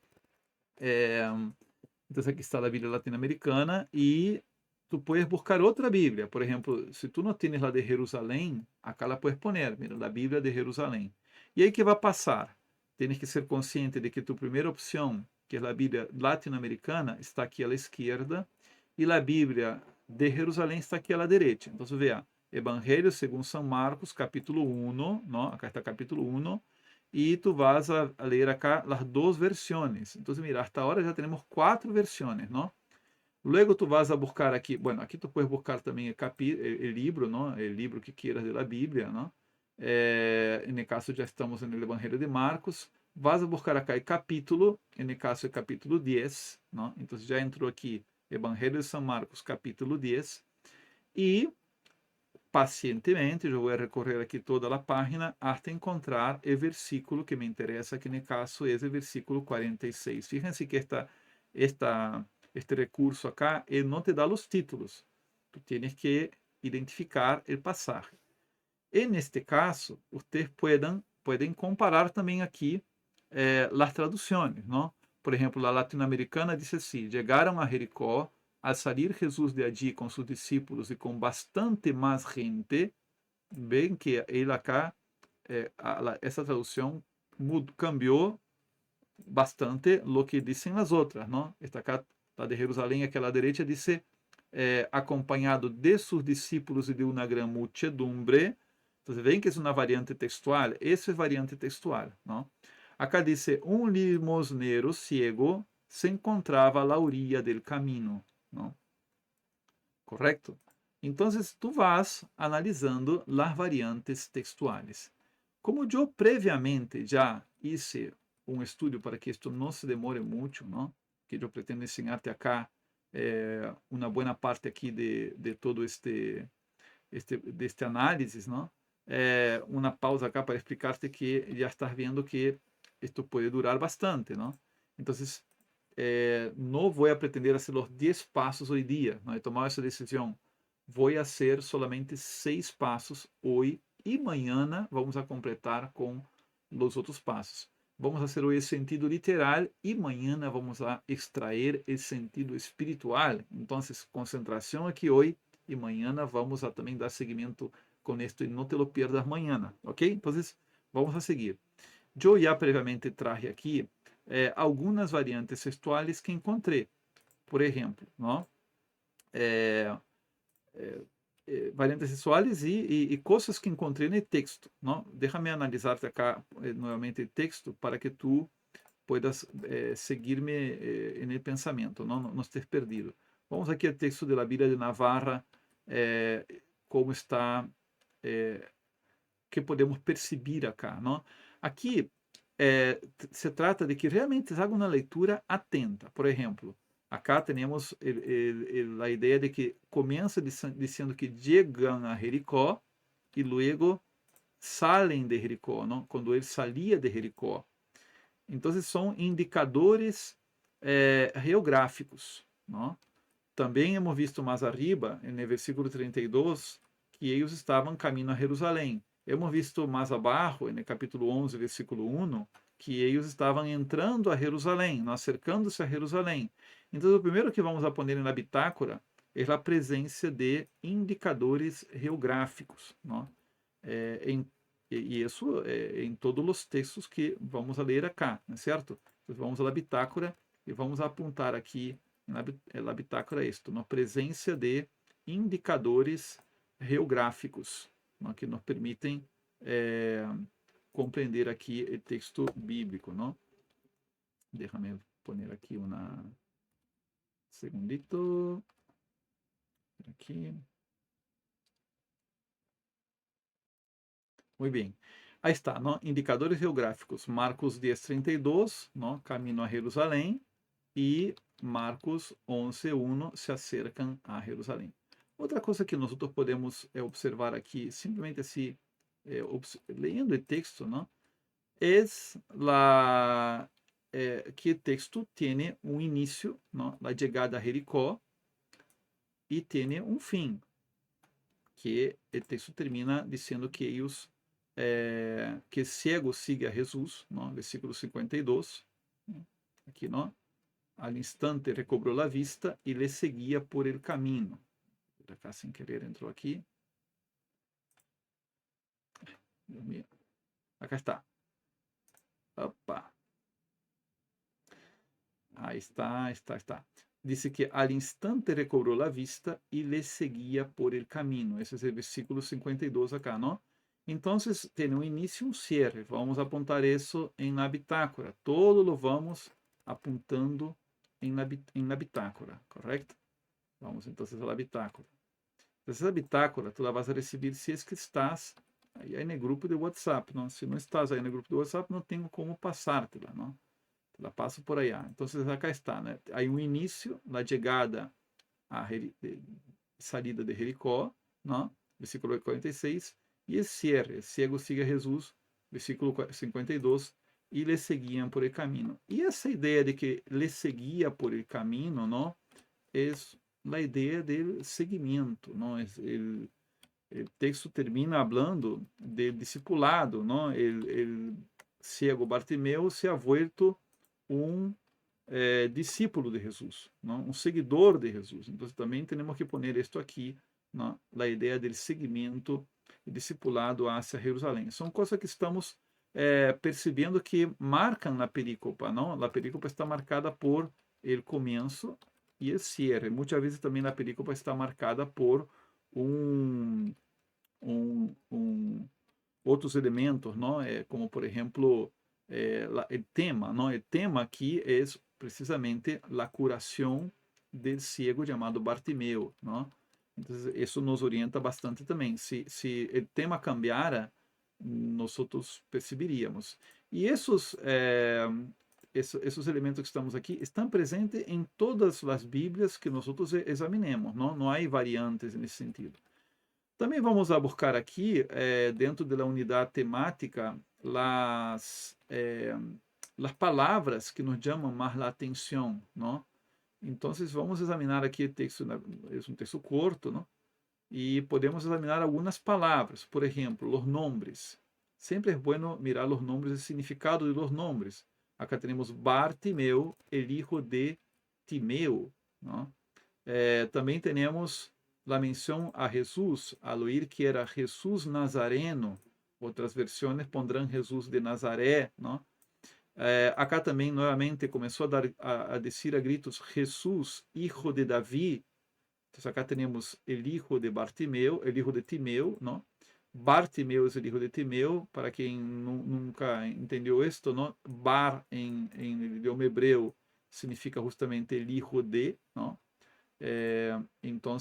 Então, aqui está a Bíblia latino-americana e tu puedes buscar outra Bíblia. Por exemplo, se tu não tens la de Jerusalém, acá la puedes poner, mira, la Bíblia de Jerusalém. E aí que vai passar? Tens que ser consciente de que tu primeira opção, que é a Bíblia latino-americana, está aqui à esquerda e a Bíblia de Jerusalém está aqui à direita. Então, veja, Evangelho segundo São Marcos, capítulo 1, não? Acá está capítulo 1, e tu vas a ler acá as duas versões. Então, mira, hasta agora já temos 4 versões, não? Luego tu vas a buscar aqui, bueno, aqui tu puedes buscar também o livro, não? O livro que quieras da Bíblia, não? No caso já estamos no Evangelho de Marcos. Vas a buscar acá o capítulo, no caso é capítulo 10, não? Então já entrou aqui Evangelho de São Marcos, capítulo 10, e pacientemente eu vou recorrer aqui toda a página até encontrar o versículo que me interessa, que no caso é o versículo 46. Fíjense que este recurso acá, ele não te dá os títulos. Tu tienes que identificar o passagem. E neste caso, vocês podem comparar também aqui as traduções, não? Por exemplo, a latino-americana diz assim: chegaram a Jericó, al salir Jesús de allí con sus discípulos y con bastante más gente. Ven que ele acá, essa tradução cambiou bastante lo que dizem as outras, não? Esta acá, la de Jerusalém, aqui à direita, diz acompanhado de seus discípulos e de uma grande muchedumbre. Então, ven que é uma variante textual. Essa é variante textual, não? Acá diz: um limosnero ciego se encontrava a la orilla del camino, não? Correto? Então, tu vas analisando as variantes textuais. Como eu previamente já hice um estudo para que isto não se demore muito, não? Que eu pretendo ensinar-te acá uma boa parte aqui de todo deste análise, não? uma pausa acá para explicarte que já estás vendo que isto pode durar bastante, ¿no? Entonces, no voy a pretender hacer los 10 pasos hoy día, ¿no? He tomado esa decisión. Voy a hacer solamente 6 pasos hoy y mañana vamos a completar con los otros pasos. Vamos a hacer hoy el sentido literal y mañana vamos a extraer el sentido espiritual. Entonces, concentración aquí hoy y mañana vamos a también dar seguimiento con esto y no te lo pierdas mañana, ¿ok? Entonces, vamos a seguir. Yo ya previamente traje aquí algumas variantes textuais que encontrei. Por exemplo, não? Variantes textuais e coisas que encontrei no texto. Não? Déjame analisar acá novamente o texto para que tu puedas seguir-me no pensamento, não estés perdido. Vamos aqui ao texto da Bíblia de Navarra, como está, que podemos perceber acá. Não? Aqui, se trata de que realmente haga uma leitura atenta. Por exemplo, acá temos a ideia de que começa dizendo que chegam a Jericó e luego salen de Jericó, não? Quando ele salia de Jericó. Então, são indicadores geográficos. Não? Também hemos visto mais arriba, no versículo 32, que eles estavam caminho a Jerusalém. Hemos visto mais abaixo, no capítulo 11, versículo 1, que eles estavam entrando a Jerusalém, acercando-se a Jerusalém. Então, o primeiro que vamos a poner na bitácora é a presença de indicadores geográficos. Não? E isso em todos os textos que vamos a ler acá, não é certo? Então, vamos à bitácora e vamos apontar aqui na bitácora isto, na presença de indicadores geográficos, não? Que nos permitem compreender aqui o texto bíblico, não? Déjame poner aqui uma segundito. Aqui. Muito bem. Aí está, não? Indicadores geográficos. Marcos 10:32, não? Caminho a Jerusalém. E Marcos 11:1 se acercam a Jerusalém. Outra coisa que nós podemos observar aqui, simplesmente assim, lendo o texto, não? É que o texto tem um início, não? A chegada a Jericó, e tem um fim, que o texto termina dizendo que eles, que cego siga a Jesus, não? Versículo 52, aqui, não? Al instante recobrou a vista e le seguia por el caminho. Acá sem querer entrou aqui. Deus mío. Acá está. Opa. Aí está. Disse que al instante recobrou a vista e le seguia por el caminho. Esse é o versículo 52 acá, não? Então, tem um início e um cierre. Vamos apontar isso em la bitácora. Todo lo vamos apontando em la bitácora, correto? Vamos então a la bitácora. Essa bitácora tu la vas a receber se es que estás aí no grupo de WhatsApp, não? Se não estás aí no grupo de WhatsApp, não tenho como passar-te-la, não? Te la passo por aí. Então, acá está, né? Aí um início, a chegada a salida de Jericó, não? Versículo 46, e o cierre, cego siga Jesus, versículo 52, e le seguiam por el caminho. E essa ideia de que le seguia por el caminho, não, é a ideia do seguimento, não? O texto termina falando de discipulado, não? El cego Bartimeu se ha vuelto um discípulo de Jesus, não? Um seguidor de Jesus. Então também temos que poner isto aqui, não? A ideia do seguimento e discipulado hacia Jerusalém. São coisas que estamos percebendo que marcam na perícopa, não? A perícopa está marcada por el começo e el cierre. Muitas vezes também a perícopa está marcada por outros elementos, não? Como por exemplo o tema, não? O tema aqui é precisamente a curação del ciego chamado Bartimeu, não? Então isso nos orienta bastante também. Se o tema cambiara, nós perceberíamos. E esses elementos que estamos aqui estão presentes em todas as Bíblias que nós examinemos, não há variantes nesse sentido. Também vamos a buscar aqui, dentro da unidade temática, as palavras que nos chamam mais a atenção, não? Então, vamos examinar aqui o texto, é um texto curto, não? E podemos examinar algumas palavras, por exemplo, os nomes. Sempre é bueno mirar os nomes e o significado de los nomes. Acá temos Bartimeu, el hijo de Timeu, não? Também temos a menção a Jesus, al oír que era Jesus Nazareno. Outras versões pondrão Jesus de Nazaré, não? Acá também, novamente, começou a dizer a gritos, Jesus, hijo de Davi. Então, acá temos el hijo de Bartimeu, el hijo de Timeu, não? Bartimeu é o hijo de Timeu, para quem nunca entendeu isto, não? Bar, em idioma hebreu, significa justamente el hijo de, não? Então,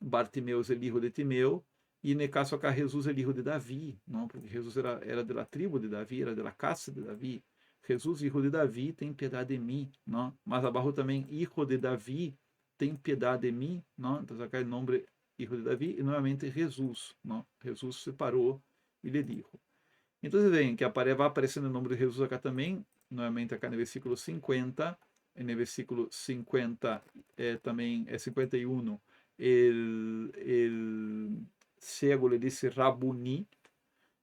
Bartimeu é o hijo de Timeu, e no caso acá, Jesus é o hijo de Davi, não? Porque Jesus era da tribo de Davi, era da casa de Davi. Jesus, hijo de Davi, tem piedade de mim, não? Mas abaixo também, hijo de Davi, tem piedade de mim, não? Então acá é o nome hijo de Davi, e novamente Jesus, não? Jesus separou e lhe dijo. Então, veem que vai aparecendo o nome de Jesus acá também, novamente acá no versículo 50, e no versículo 50 também é 51, el cego lhe disse Rabuni,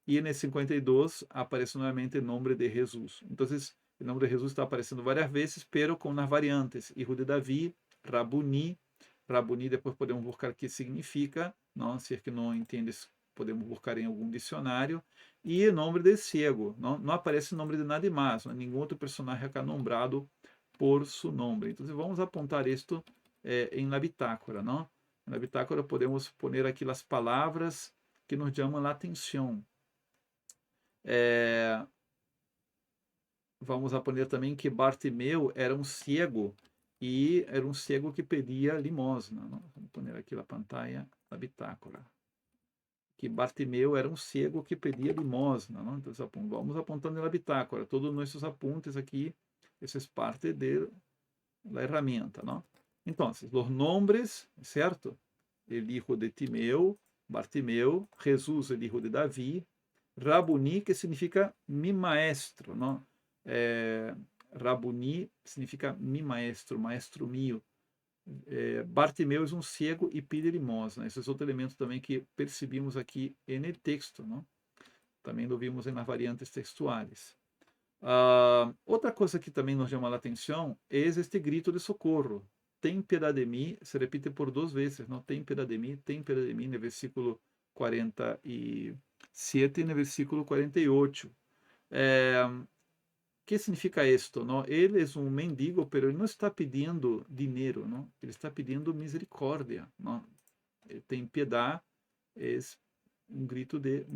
e no 52 aparece novamente o nome de Jesus. Então, o nome de Jesus está aparecendo várias vezes, pero com as variantes, hijo de Davi, Rabuni. Rabuni depois podemos buscar o que significa, não? Se é que não entendes, podemos buscar em algum dicionário. E o nome de cego, não aparece o nome de nada mais, não? Nenhum outro personagem acá nombrado por seu nome. Então, vamos apontar isto em la bitácora, não? Na bitácora podemos pôr aqui as palavras que nos chamam a atenção. Vamos a poner também que Bartimeu era um cego e era um cego que pedia limosna, não? Vamos pôr aqui na pantalla a bitácora. Que Bartimeu era um cego que pedia limosna, não? Então, vamos apontando na bitácora. Todos os nossos apuntes aqui, isso é parte da ferramenta, não? Então, os nomes, certo? El hijo de Timeu, Bartimeu, Jesus, el hijo de Davi, Rabuni, que significa mi maestro, não? Rabuni significa mi maestro, maestro mio. Bartimeu é um cego e pede limosna. Esse é outro elemento também que percebimos aqui no texto, não? Também lo vimos nas variantes textuais. Outra coisa que também nos chama a atenção é este grito de socorro. Tem piedade de mim, se repite por 2 vezes, não? Tem piedade de mim, no versículo 47 e no versículo 48. Que significa isto? Não? Ele é um mendigo, mas ele não está pedindo dinheiro, não? Ele está pedindo misericórdia, não? Ele tem piedade, é um grito de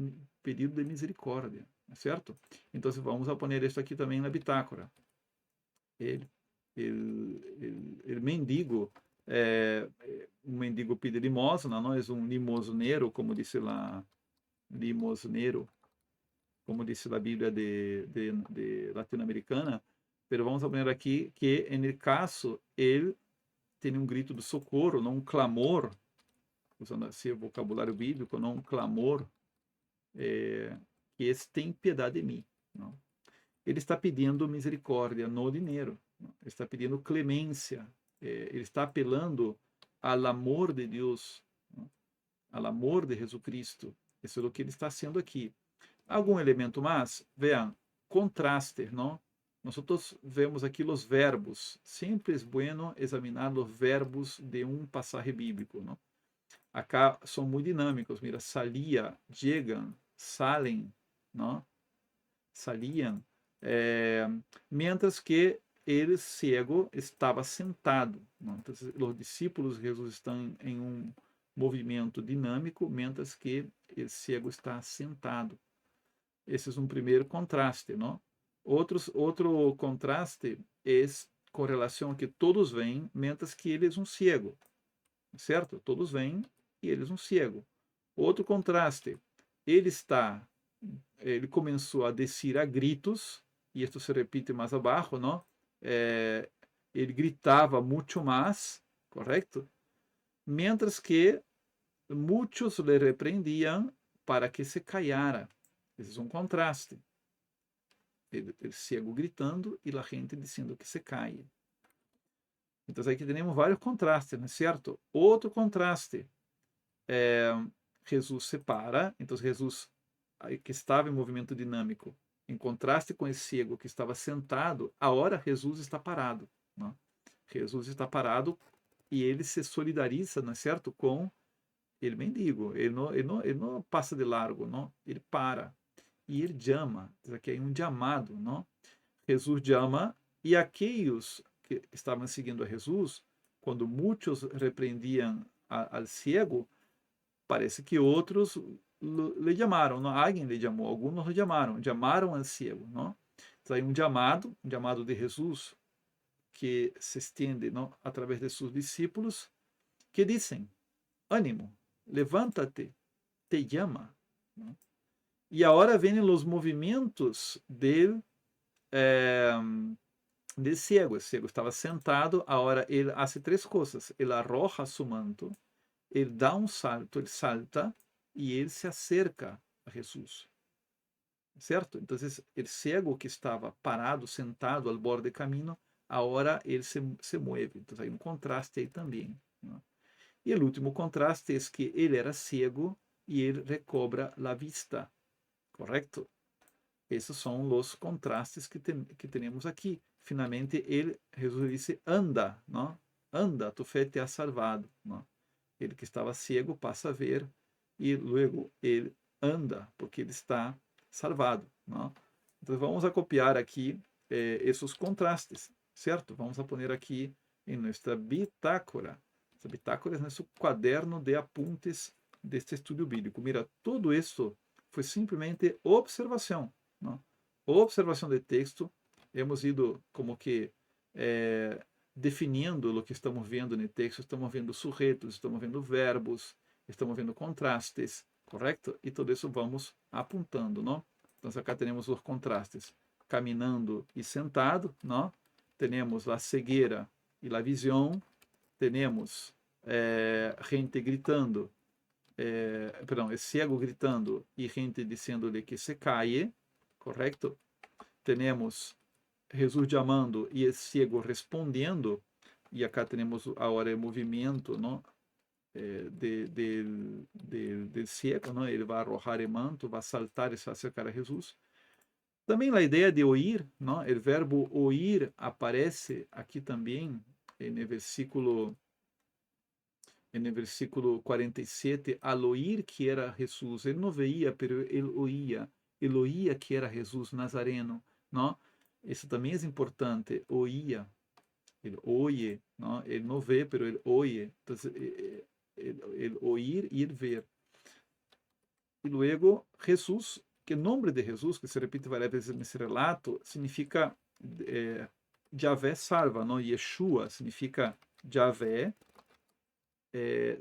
pedido de misericórdia, certo? Então, vamos a poner isso aqui também na bitácora. Ele mendigo, um mendigo pede limosna, não é um limosneiro, como disse lá, limosneiro, como disse a Bíblia de latino-americana, mas vamos ver aqui que, no caso, ele tem um grito de socorro, não um clamor, usando assim o vocabulário bíblico, não um clamor, que esse tem piedade de mim. Não? Ele está pedindo misericórdia, não dinheiro. Não? Ele está pedindo clemência. Ele está apelando ao amor de Deus, não? Ao amor de Jesus Cristo. Isso é o que ele está sendo aqui. Algum elemento mais? Vean, contraste, não? Nós vemos aqui os verbos. Sempre é bueno examinar os verbos de um passagem bíblico, não? Acá são muito dinâmicos. Mira, salía, llegan, salen, não? Salían. Mientras que ele cego estava sentado. Não? Então, os discípulos de Jesus estão em um movimento dinâmico, mientras que o cego está sentado. Esse é um primeiro contraste, não? Outro contraste é com relação a que todos vêm, mientras que ele é um cego, certo? Todos vêm e ele é um cego. Outro contraste, ele começou a descer a gritos, e isto se repite mais abaixo, não? Ele gritava muito mais, correto? Mientras que muchos le repreendían para que se callara. Esse é um contraste. El ciego gritando e a gente dizendo que se caia. Então, aqui temos vários contrastes, não é certo? Outro contraste. Jesus se para, então Jesus, que estava em movimento dinâmico, em contraste com esse cego que estava sentado, agora Jesus está parado. Não? Jesus está parado e ele se solidariza, não é certo, com ele mendigo. Ele não passa de largo, não? Ele para. E ele chama, aqui é um chamado, não? Jesus chama, e aqueles que estavam seguindo a Jesus, quando muitos repreendiam al ciego, parece que outros lhe chamaram, não? Alguém lhe chamou, alguns lhe chamaram al ciego, não? Então, aí um chamado de Jesus, que se estende, não, através de seus discípulos, que dizem: ânimo, levanta-te, te chama. Não? E agora vêm os movimentos del ciego. O ciego estava sentado, agora ele faz três coisas: ele arroja su manto, ele dá um salto, ele salta e ele se acerca a Jesus. Certo? Então, o cego que estava parado, sentado ao borde do caminho, agora ele se move. Então, aí um contraste aí também. Né? E o último contraste é que ele era cego e ele recobra a vista. Correto? Esses são os contrastes que temos aqui. Finalmente, Jesus disse: anda, não? Anda, tu fé te ha salvado. Não? Ele que estava cego passa a ver e logo ele anda, porque ele está salvado. Não? Então, vamos a copiar aqui esses contrastes, certo? Vamos a poner aqui em nossa bitácora. Essa bitácora é nosso caderno de apuntes deste estudo bíblico. Mira, tudo isso foi simplesmente observação. Não? Observação de texto. Hemos ido como que definindo o que estamos vendo no texto. Estamos vendo sujeitos, estamos vendo verbos, estamos vendo contrastes, correto? E tudo isso vamos apontando, não? Então, acá temos os contrastes. Caminhando e sentado, não? Temos a cegueira e a visão. Temos gente gritando, perdão, é cego gritando e gente dizendo-lhe que se caia, correto? Temos Jesus chamando e o cego respondendo, e acá temos agora o movimento, não? Del cego, não? Ele vai arrojar o manto, vai saltar e se acercar a Jesus. Também a ideia de ouvir, não? O verbo ouvir aparece aqui também no versículo 47, al oír que era Jesus. Ele não veia, pero ele oía que era Jesus Nazareno, não? Isso também é importante, oía, ele oye, não? Ele não vê, pero ele oye. Então, ele oír e ele ver. E luego, Jesus, que o nome de Jesus, que se repite várias vezes nesse relato, significa Yahvé salva, não? Yeshua significa Yahvé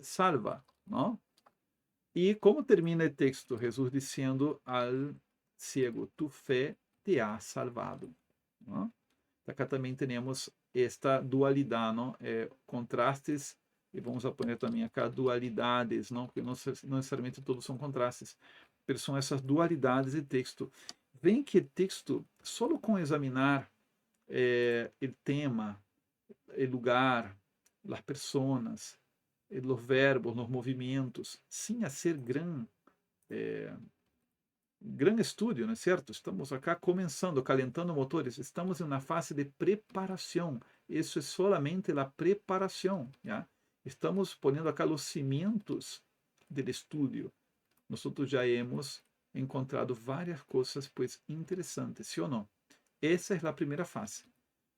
salva, não? E como termina o texto? Jesus dizendo al cego: tu fé te ha salvado. Não? Acá também temos esta dualidade, não? Contrastes, e vamos apoiar também acá dualidades, não? Porque não necessariamente todos são contrastes, mas são essas dualidades de texto. Vem que texto, só com examinar o tema, o lugar, as pessoas, os verbos, os movimentos, sem ser gran estudo, não é certo? Estamos acá começando, calentando motores, estamos em uma fase de preparação. Isso é solamente a preparação, já? Estamos ponendo acá os cimientos do estudo. Nós já hemos encontrado várias coisas, pues, interessantes, sim ou não? Essa é a primeira fase.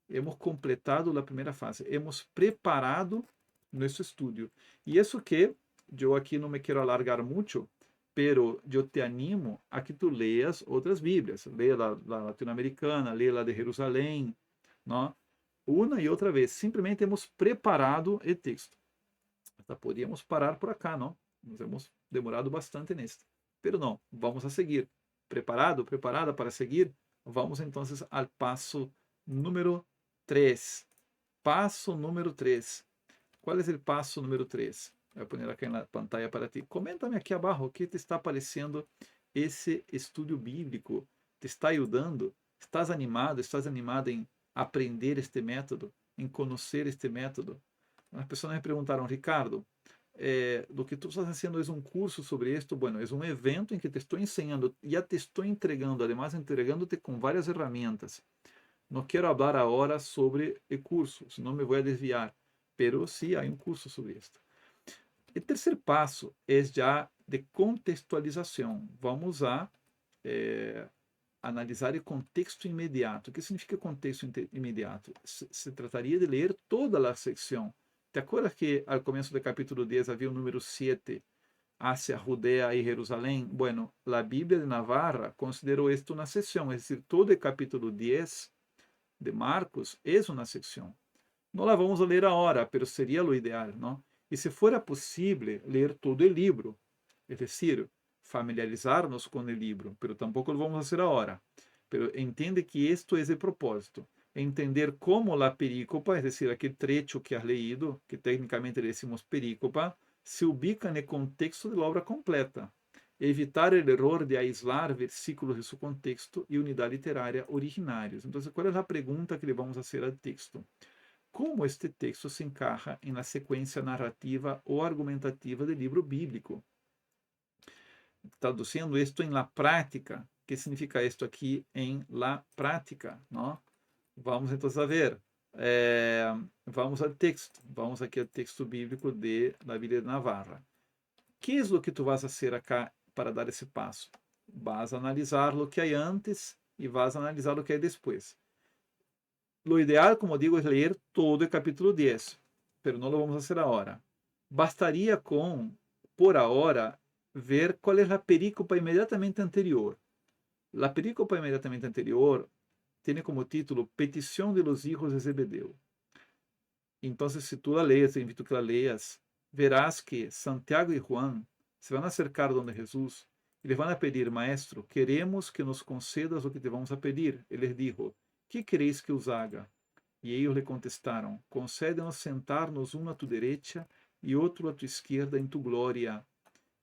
Hemos completado a primeira fase. Hemos preparado nosso estudo. E isso que eu aqui não me quero alargar muito, pero eu te animo a que tu leas outras Bíblias. Leia a latino-americana, leia a de Jerusalém, não? Uma e outra vez. Simplesmente hemos preparado o texto. Até podíamos parar por acá, não? Nós hemos demorado bastante neste. Pero não, vamos a seguir. Preparado? Preparada para seguir? Vamos então ao passo número 3. Passo número 3. Qual é o passo número 3? Voy a poner acá en la pantalla para ti. Coméntame aqui abaixo o que te está parecendo esse estudo bíblico. Te está ajudando? Estás animado? Estás animada em aprender este método? Em conhecer este método? As pessoas me perguntaram, Ricardo, do que tu estás fazendo é um curso sobre isto? Bueno, é um evento em que te estou ensinando, já te estou entregando, además entregando-te com várias ferramentas. Não quero falar agora sobre o curso, senão me vou a desviar, pero sí há um curso sobre isto. O terceiro passo é já de contextualização. Vamos a analisar o contexto imediato. O que significa contexto imediato? Se trataria de ler toda a secção. ¿Te acuerdas que ao começo do capítulo 10 havia o número 7, hacia Judea e Jerusalém? Bueno, a Bíblia de Navarra considerou isto uma secção, é decir, todo o capítulo 10 de Marcos é uma secção. Não la vamos a ler agora, pero seria o ideal, não? E se fora possível ler todo o livro, é decir, familiarizar-nos com o livro, pero tampouco lo vamos fazer agora. Pero entende que isto é o propósito, entender como a perícopa, é decir, aquele trecho que has leído, que tecnicamente decimos perícopa, se ubica no contexto da obra completa. Evitar o erro de aislar versículos de seu contexto e unidade literária originários. Então, qual é a pergunta que lhe vamos fazer ao texto? Como este texto se encaja na sequência narrativa ou argumentativa do livro bíblico? Traduzindo isto em la prática, o que significa isto aqui em la prática? Não? Vamos então a ver. Vamos ao texto. Vamos aqui ao texto bíblico da Bíblia de Navarra. Que é o que tu vas fazer acá para dar esse passo? Vas analisar o que há antes e vas analisar o que há depois. Lo ideal, como digo, é ler todo o capítulo 10, pero não lo vamos fazer agora. Bastaria com, por ahora, ver qual é a perícopa imediatamente anterior. A perícopa imediatamente anterior tem como título Petição de los hijos de Zebedeu. Então, se tu la leas, eu invito que la leas, verás que Santiago e Juan se vão acercar donde Jesus e lhe vão pedir, Maestro, queremos que nos concedas o que te vamos a pedir. Ele les dijo, que queréis que os haga? E eles lhe contestaram, concede-nos sentar-nos um a tu direita e outro a tu esquerda em tu glória.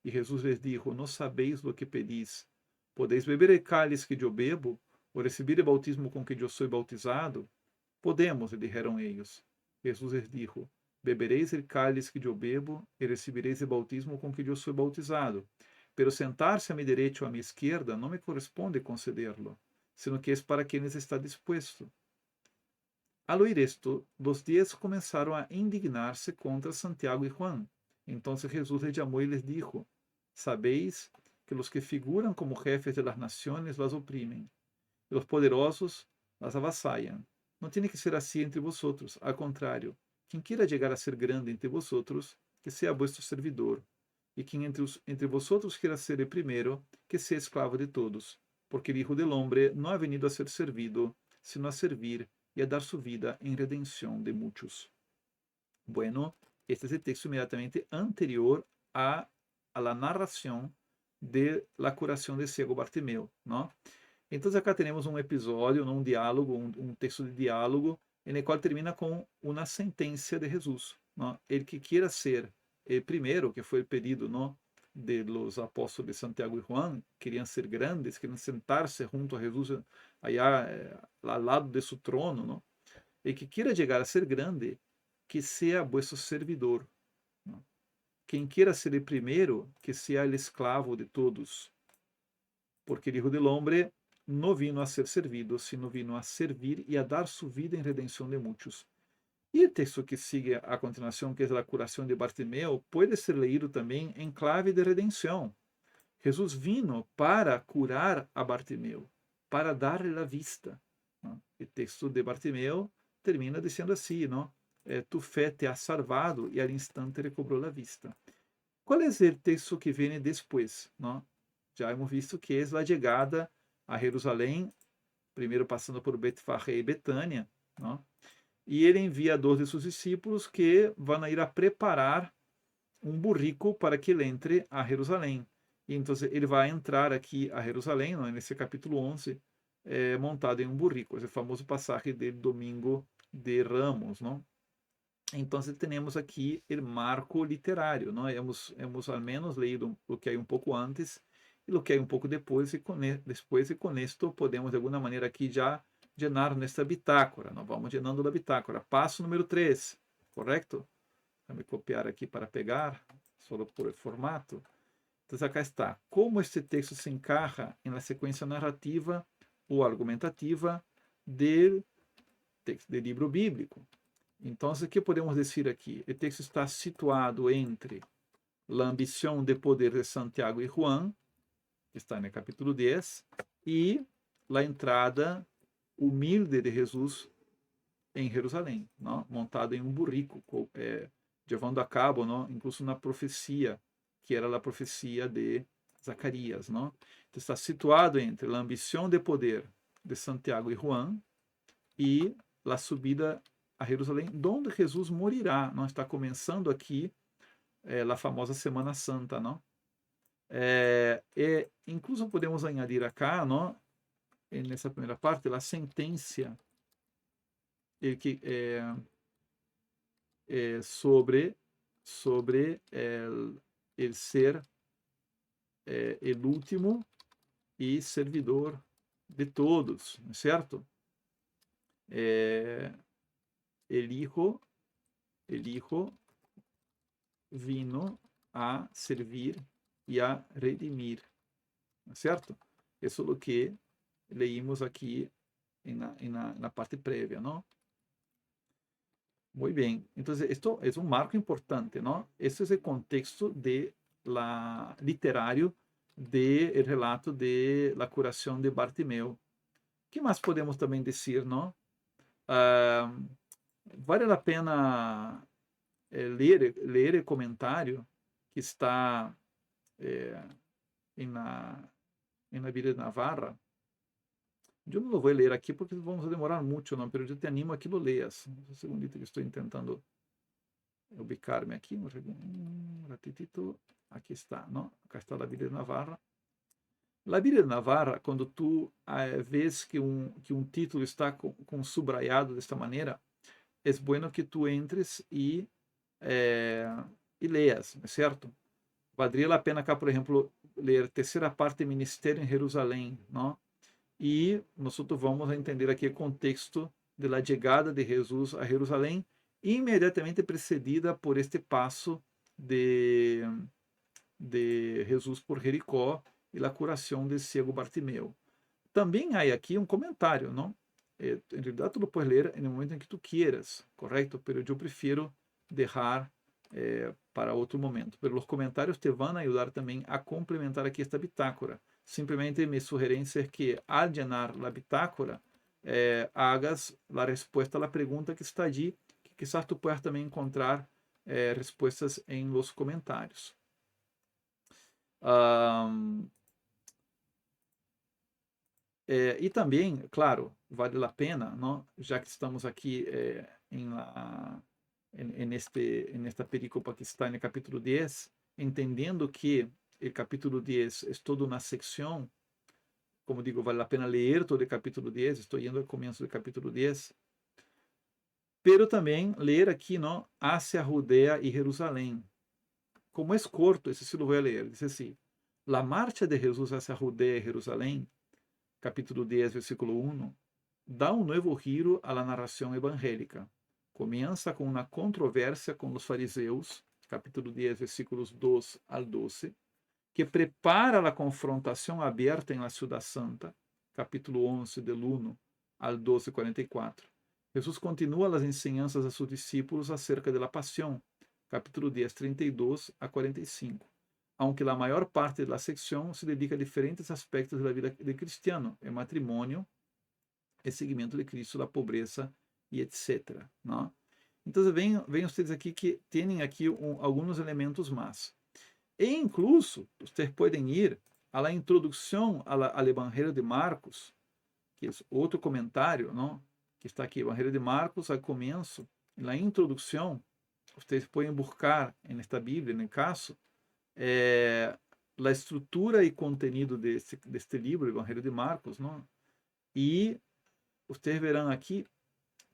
E Jesus lhes dijo, não sabeis o que pedis. Podeis beber o cálice que eu bebo, ou receber o bautismo com que eu sou bautizado? Podemos, lhe dijeron eles. Jesus lhes dijo, bebereis o cálice que eu bebo, e recebereis o bautismo com que eu sou bautizado. Pero sentar-se a minha direita ou a minha esquerda não me corresponde conceder-lo, sino que é para quienes está dispuesto. Al oír esto, los 10 comenzaron a indignarse contra Santiago y Juan. Entonces Jesús les llamó y les dijo, ¿sabéis que los que figuran como jefes de las naciones las oprimen, y los poderosos las avasallan? No tiene que ser así entre vosotros, al contrario, quien quiera llegar a ser grande entre vosotros, que sea vuestro servidor, y quien entre vosotros quiera ser el primero, que sea esclavo de todos, porque el Hijo del Hombre no ha venido a ser servido, sino a servir e a dar sua vida em redenção de muitos. Bueno, este é o texto imediatamente anterior a la narração de la curação de cego Bartimeu, não? Então, acá temos um episódio, um diálogo, um texto de diálogo, em qual termina com uma sentença de Jesus, não? Ele que queira ser o primeiro, que foi o pedido, não, de los apóstolos de Santiago e Juan, queriam ser grandes, queriam sentar-se junto a Jesus allá ao lado de seu trono, não? E que queira chegar a ser grande, que seja vuestro servidor. Não? Quem queira ser o primeiro, que seja o esclavo de todos. Porque o Hijo del Hombre não vino a ser servido, sino vino a servir e a dar sua vida em redenção de muitos. E o texto que sigue a continuação, que é a curação de Bartimeu, pode ser lido também em clave de redenção. Jesus vino para curar a Bartimeu, para dar-lhe a vista. O texto de Bartimeu termina dizendo assim, não? Tu fé te ha salvado, e al instante recobrou a vista. Qual é o texto que vem depois? Não? Já hemos visto que é a chegada a Jerusalém, primeiro passando por Betfagé e Betânia, não? E ele envia 2 de seus discípulos que vão ir a preparar um burrico para que ele entre a Jerusalém. E então ele vai entrar aqui a Jerusalém, não, nesse capítulo 11, montado em um burrico, esse famoso passagem do domingo de Ramos, não? Então, temos aqui o marco literário, não? Hemos al menos leído o que hay um pouco antes e o que hay um pouco depois, e com isto podemos, de alguma maneira, aqui já llenar nesta bitácora. Nós vamos llenando a bitácora. Passo número 3, correto? Vou copiar aqui para pegar, só por formato. Então, acá está. Como este texto se encaja na sequência narrativa ou argumentativa do livro bíblico? Então, o que podemos dizer aqui? O texto está situado entre a ambição de poder de Santiago e Juan, que está no capítulo 10, e a entrada humilde de Jesus em Jerusalém, não? Montado em um burrico, levando a cabo, não? Incluso na profecia, que era a profecia de Zacarias. Não? Então, está situado entre a ambição de poder de Santiago e Juan e a subida a Jerusalém, onde Jesus morirá. Não está começando aqui a famosa Semana Santa, não? Incluso podemos añadir acá, não? Nessa primeira parte, a sentença que sobre el ser el último e servidor de todos, certo? El Hijo vino a servir e a redimir, certo? Isso é o que leímos aqui na parte prévia, não? Muito bem. Então, isto é um marco importante, não? Esse é o contexto literário do relato de la curação de Bartimeu. O que mais podemos também dizer, não? Vale a pena ler o comentário que está na Bíblia de Navarra. Eu não vou ler aqui porque vamos demorar muito, não, mas eu te animo a que lo leas. Um segundito que estou tentando ubicar-me aqui. Um ratitito. Aqui está, não? Aqui está a Bíblia de Navarra. A Bíblia de Navarra, quando tu vês que um título está com subrayado desta maneira, é bueno que tu entres e leas, certo? Valdria a pena cá, por exemplo, ler terceira parte Ministério em Jerusalém, não? E nós vamos entender aqui o contexto da chegada de Jesus a Jerusalém, imediatamente precedida por este passo de Jesus por Jericó e a curação de cego Bartimeu. Também há aqui um comentário, não? Em realidade, tu puedes ler no momento em que tu quieras, correto? Pero eu prefiro deixar para outro momento. Pero os comentários te vão ajudar também a complementar aqui esta bitácora. Simplesmente minha sugerência é que, al llenar a bitácora, hagas a resposta à pergunta que está allí, que quizás tu puedas também encontrar respostas em los comentários. E também, claro, vale a pena, não? Já que estamos aqui nesta perícopa que está no capítulo 10, entendendo que o capítulo 10 é toda uma secção, como digo, vale a pena ler todo o capítulo 10, estou indo ao começo do capítulo 10, pero também ler aqui, não? Hacia Judea e Jerusalém. Como é curto, esse se lo vou ler, diz assim: La marcha de Jesus hacia Judea e Jerusalém, capítulo 10, versículo 1, dá um novo giro à narração evangélica. Começa com uma controvérsia com os fariseus, capítulo 10, versículos 2 al 12, que prepara a confrontação aberta em la Ciudad Santa, capítulo 11, del 1 al 12, 44. Jesus continua as enseñanças a seus discípulos acerca de la pasión, capítulo 10, 32 a 45. Aunque a maior parte da secção se dedica a diferentes aspectos da vida de cristiano, o matrimônio, o seguimento de Cristo, da pobreza e etc. Não? Então, veem vocês aqui que têm aqui alguns elementos mais. E incluso, vocês podem ir à introdução ao Evangelho de Marcos, que é outro comentário, não? Que está aqui, Evangelho de Marcos, ao começo, na introdução, vocês podem buscar nesta Bíblia, no caso, a estrutura e contenido deste livro, Evangelho de Marcos, não? E vocês verão aqui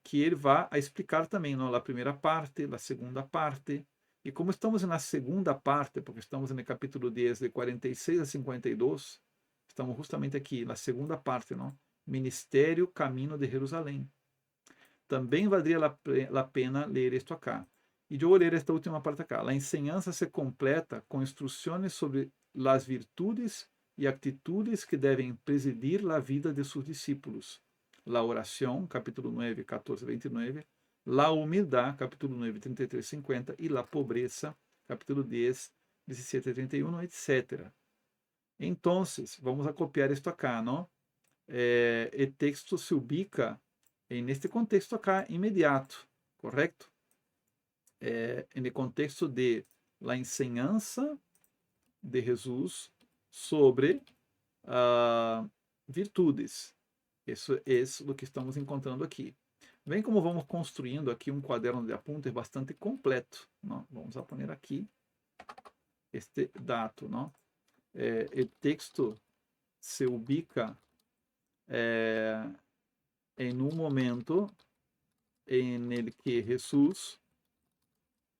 que ele vai a explicar também, não? A primeira parte, a segunda parte. E como estamos na segunda parte, porque estamos no capítulo 10, de 46 a 52, estamos justamente aqui, na segunda parte, não? Ministério, caminho de Jerusalém. Também valdria a pena ler isto acá. E eu vou ler esta última parte acá. A enseñanza se completa com instruções sobre as virtudes e atitudes que devem presidir a vida de seus discípulos. La oração, capítulo 9, 14, 29. La humildade, capítulo 9, 33, 50. E la pobreza, capítulo 10, 17, 31, etc. Então, vamos a copiar isto acá, não? O texto se ubica neste contexto acá imediato, correto? No contexto de la enseñanza de Jesus sobre virtudes. Isso é o que estamos encontrando aqui. Vem como vamos construindo aqui um quaderno de apuntes bastante completo. Não? Vamos pôr aqui este dato. Não? O texto se ubica em um momento em el que Jesus,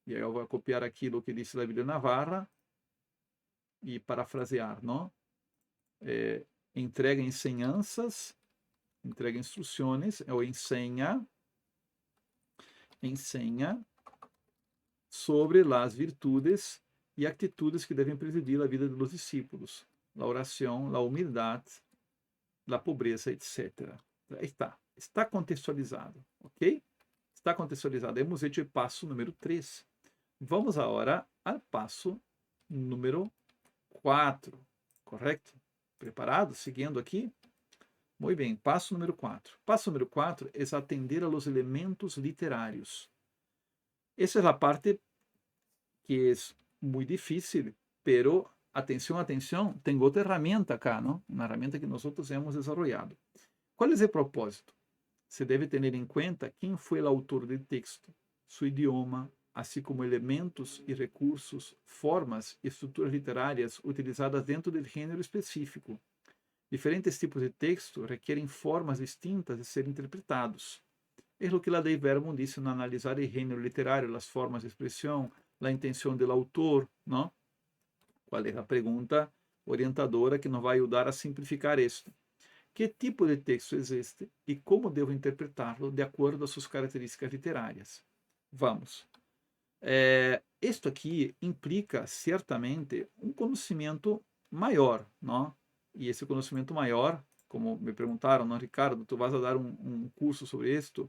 e aí eu vou copiar aquilo que disse a Bíblia Navarra e parafrasear, não? Entrega enseñanças, entrega instruções, ou enseña sobre as virtudes e atitudes que devem presidir a vida dos discípulos, a oração, a humildade, a pobreza, etc. Está contextualizado, ok? Está contextualizado. Hemos hecho o passo número 3. Vamos agora ao passo número 4, correto? Preparado? Seguindo aqui? Muito bem, passo número 4. Passo número 4 é atender a los elementos literários. Essa é a parte que é muito difícil, pero atenção, tem outra ferramenta acá, não? Uma ferramenta que nós hemos desenvolvido. Qual é o propósito? Se deve ter em conta quem foi o autor do texto, seu idioma, assim como elementos e recursos, formas e estruturas literárias utilizadas dentro do gênero específico. Diferentes tipos de texto requerem formas distintas de serem interpretados. É o que a Dei Verbum disse no analisar o gênero literário, as formas de expressão, a intenção do autor, não? Qual é a pergunta orientadora que nos vai ajudar a simplificar isto? Que tipo de texto existe e como devo interpretá-lo de acordo às suas características literárias? Vamos. Isto aqui implica certamente um conhecimento maior, não? E esse conhecimento maior, como me perguntaram, não, Ricardo, tu vas a dar um curso sobre isto?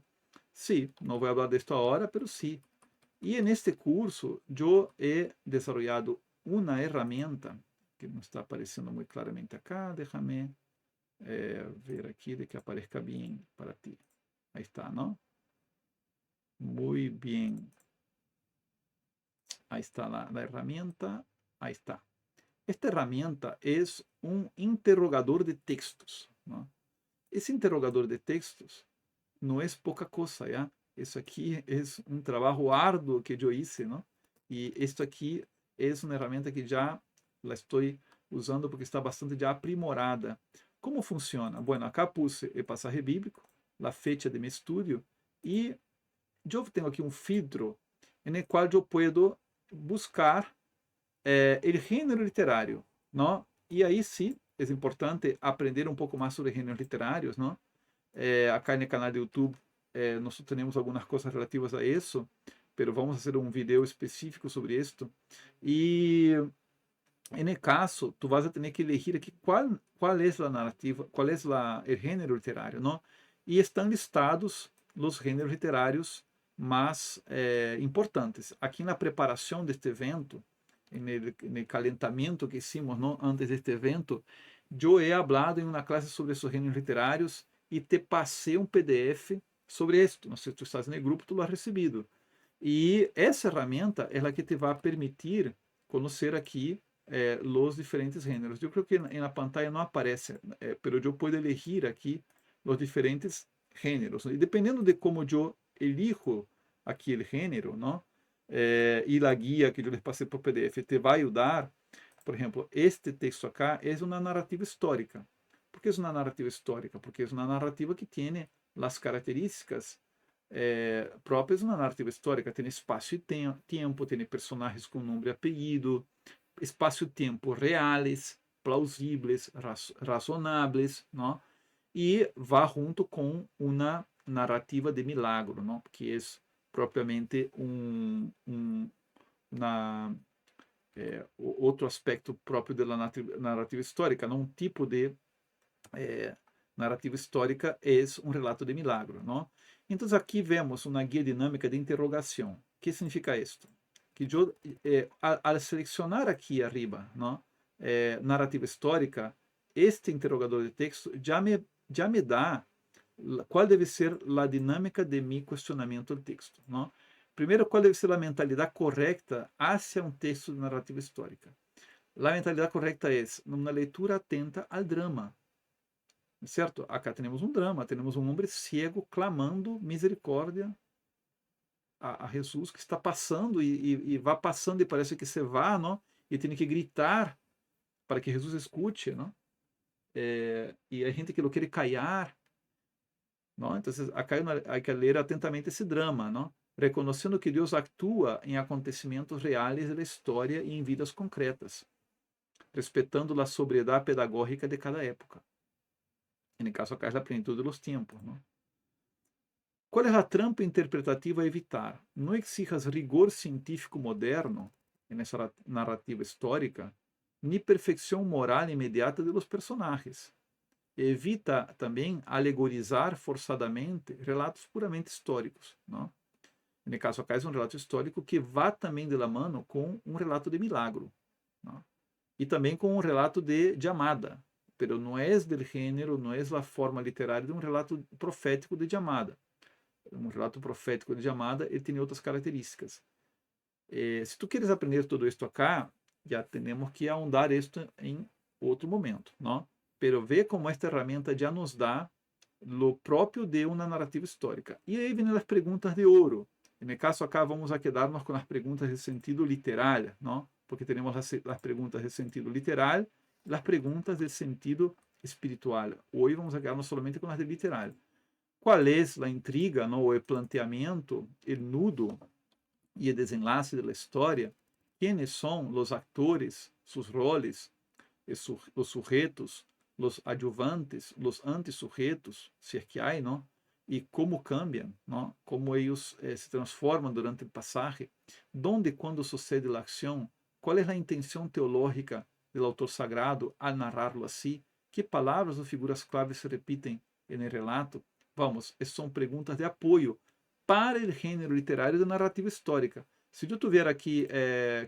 Sim, não vou falar disto agora, mas sim. E neste curso, eu he desarrollado uma ferramenta que não está aparecendo muito claramente acá, déjame ver aqui de que aparezca bem para ti. Aí está, não? Muito bem. Aí está a ferramenta. Aí está. Esta ferramenta é um interrogador de textos, ¿no? Esse interrogador de textos não é pouca coisa, ¿ya? Isso aqui é um trabalho árduo que eu hice, ¿no? E isto aqui é uma ferramenta que já la estou usando porque está bastante já aprimorada. Como funciona? Bueno, acá puse o pasaje bíblico, a fecha de meu estudo, e eu tenho aqui um filtro no qual eu posso buscar o gênero literário, não? E aí sim, é importante aprender um pouco mais sobre gêneros literários, não? Acá no canal do YouTube nós temos algumas coisas relativas a isso, mas vamos fazer um vídeo específico sobre isto. E no caso, tu vas a ter que elegir aqui qual é a narrativa, qual é o gênero literário, não? E estão listados os gêneros literários mais importantes. Aqui na preparação deste evento, no calentamento que hicimos, não, antes deste evento, eu he hablado em uma classe sobre esses gêneros literários e te passei um PDF sobre isto. Não sei se tu estás no grupo, tu lo has recebido. E essa ferramenta é a que te vai permitir conhecer aqui os diferentes gêneros. Eu creio que na pantalla não aparece, mas eu posso elegir aqui os diferentes gêneros. E dependendo de como eu elijo aqui o gênero, não? E a guia que eu les passei por PDF te vai ajudar. Por exemplo, este texto acá é uma narrativa histórica. Por que é uma narrativa histórica? Porque é uma narrativa que tem as características próprias na narrativa histórica. Tem espaço e tempo, tem personagens com nome e apelido, espaço e tempo reais, plausíveis, razonáveis, não? E vá junto com uma narrativa de milagro, não? Que é propriamente outro aspecto próprio da narrativa histórica, não? Um tipo de narrativa histórica é um relato de milagro, não? Então aqui vemos uma guia dinâmica de interrogação. O que significa isto? Que eu, ao selecionar aqui arriba, não? Narrativa histórica, este interrogador de texto já me dá qual deve ser a dinâmica de meu questionamento do texto, não? Primeiro, qual deve ser a mentalidade correta hacia um texto de narrativa histórica? A mentalidade correta é uma leitura atenta ao drama, certo? Acá temos um drama, temos um homem cego clamando misericórdia a Jesus que está passando e vai passando e parece que se vá, não? E tem que gritar para que Jesus escute, não? E a gente que lo quer callar, não? Então, acá hay que ler atentamente esse drama, não? Reconhecendo que Deus atua em acontecimentos reais da história e em vidas concretas, respeitando a sobriedade pedagógica de cada época. No caso, acá é a plenitude dos tempos, não? Qual é a trampa interpretativa a evitar? Não exijas rigor científico moderno nessa narrativa histórica, nem perfeição moral imediata dos personagens. Evita também alegorizar forçadamente relatos puramente históricos. Não? No caso, acá é um relato histórico que vá também de la mano com um relato de milagro. Não? E também com um relato de amada. Pero não é do gênero, não é a forma literária de um relato profético de amada. Um relato profético de amada, ele tem outras características. Se tu queres aprender tudo isto acá, já temos que ahondar isto em outro momento, não? Pero vê como esta ferramenta já nos dá o próprio de uma narrativa histórica. E aí vêm as perguntas de ouro. No caso acá vamos a quedar-nos com as perguntas de sentido literal, não? Porque temos as perguntas de sentido literal e as perguntas de sentido espiritual. Hoje vamos a quedar-nos somente com as de literal. Qual é a intriga, não? O planteamento, o nudo e o desenlace da história? Quem são os atores, seus roles, os sujetos, os adjuvantes, os antisujetos, se é que há, não? E como cambiam, não? Como eles se transformam durante o passagem, onde e quando sucede a ação, qual é a intenção teológica do autor sagrado ao narrá-lo assim, que palavras ou figuras claves se repetem no relato. Vamos, são perguntas de apoio para o gênero literário da narrativa histórica. Se eu tiver aqui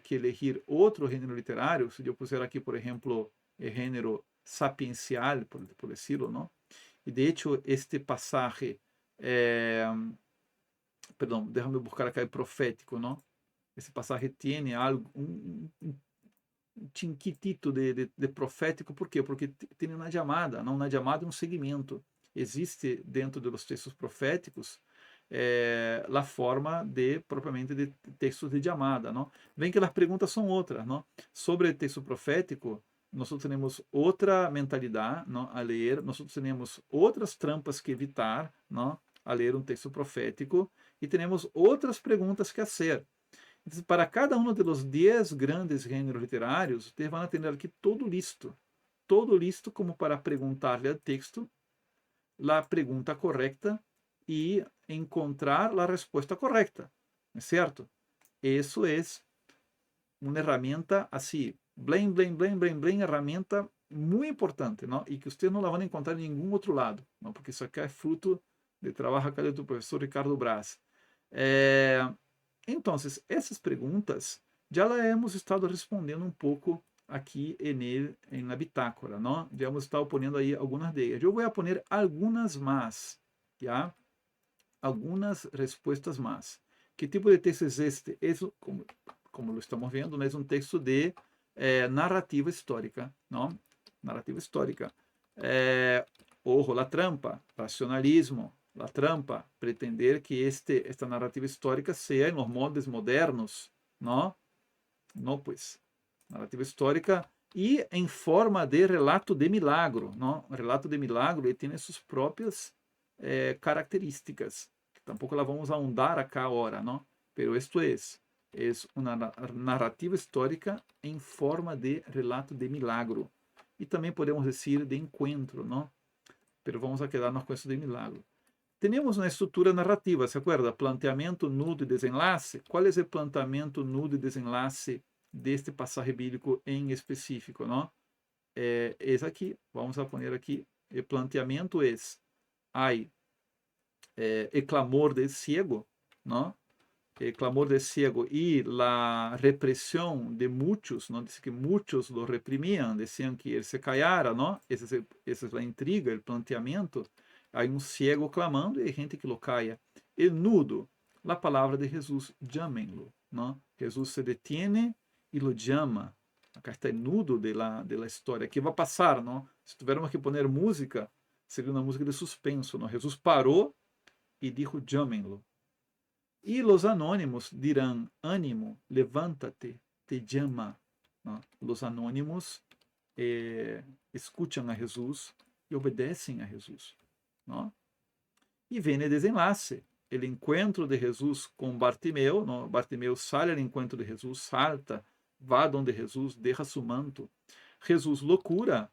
que elegir outro gênero literário, se eu puser aqui, por exemplo, o gênero sapiencial, por decirlo, não? E de hecho, este passagem, perdão, déjame buscar acá o profético, não? Esse passagem tem algo, um tinquitito de profético, por quê? Porque tem uma chamada, não? Uma chamada é um segmento. Existe dentro dos textos proféticos a forma de propriamente de textos de chamada, não? Vem que as perguntas são outras, não? Sobre o texto profético, nós temos outra mentalidade, não? A ler, nós temos outras trampas que evitar, não? A ler um texto profético e temos outras perguntas que fazer. Então, para cada um dos 10 grandes gêneros literários, vocês vão ter aqui todo listo como para perguntar-lhe ao texto a pergunta correta e encontrar a resposta correta, certo? Isso é uma ferramenta assim, bem, ferramenta muito importante, não? E que vocês não la vão encontrar em nenhum outro lado, não? Porque isso aqui é fruto de trabalho acá do professor Ricardo Braz. Então, essas perguntas já hemos estado respondendo um pouco aqui na bitácora, não? Já hemos estado ponendo aí algumas delas. Eu vou poner algumas mais, já? Algumas respostas mais. Que tipo de texto é este? Como lo estamos vendo, é um texto de narrativa histórica, não? Narrativa histórica. Ojo, la trampa, racionalismo, la trampa, pretender que esta narrativa histórica seja nos moldes modernos, não? Não, pois. Narrativa histórica e em forma de relato de milagro, não? O relato de milagro ele tem suas próprias características. tampoco la vamos a ahondar acá ahora, ¿no? Pero esto es una narrativa histórica em forma de relato de milagro. E também podemos dizer de encontro, ¿no? Pero vamos a quedarnos com isso de milagro. Temos uma estrutura narrativa, se acorda? Planteamento, nudo e desenlace. Qual é o planteamento, nudo e desenlace deste passagem bíblico em específico, não? Esse aqui, vamos a poner aqui. O planteamento é: hay el clamor del ciego, ¿no? El clamor del ciego y la represión de muchos, ¿no? Dice que muchos lo reprimían, decían que él se callara, ¿no? Esa es la intriga, el planteamiento. Hay un ciego clamando y hay gente que lo calla. El nudo, la palabra de Jesús, llámenlo, ¿no? Jesús se detiene y lo llama. Acá está el nudo de la história. Que vai passar, não? Se tivéssemos que poner música, seria uma música de suspenso, não? Jesus parou e dijo, llámenlo. E os anônimos dirão, ânimo, levántate, te llama. ¿No? Os anônimos escutam a Jesus e obedecem a Jesus. ¿No? E vem o desenlace, o encontro de Jesus com Bartimeu. ¿No? Bartimeu sai ao encontro de Jesus, salta, vai donde Jesus, deixa seu manto. Jesus lo cura,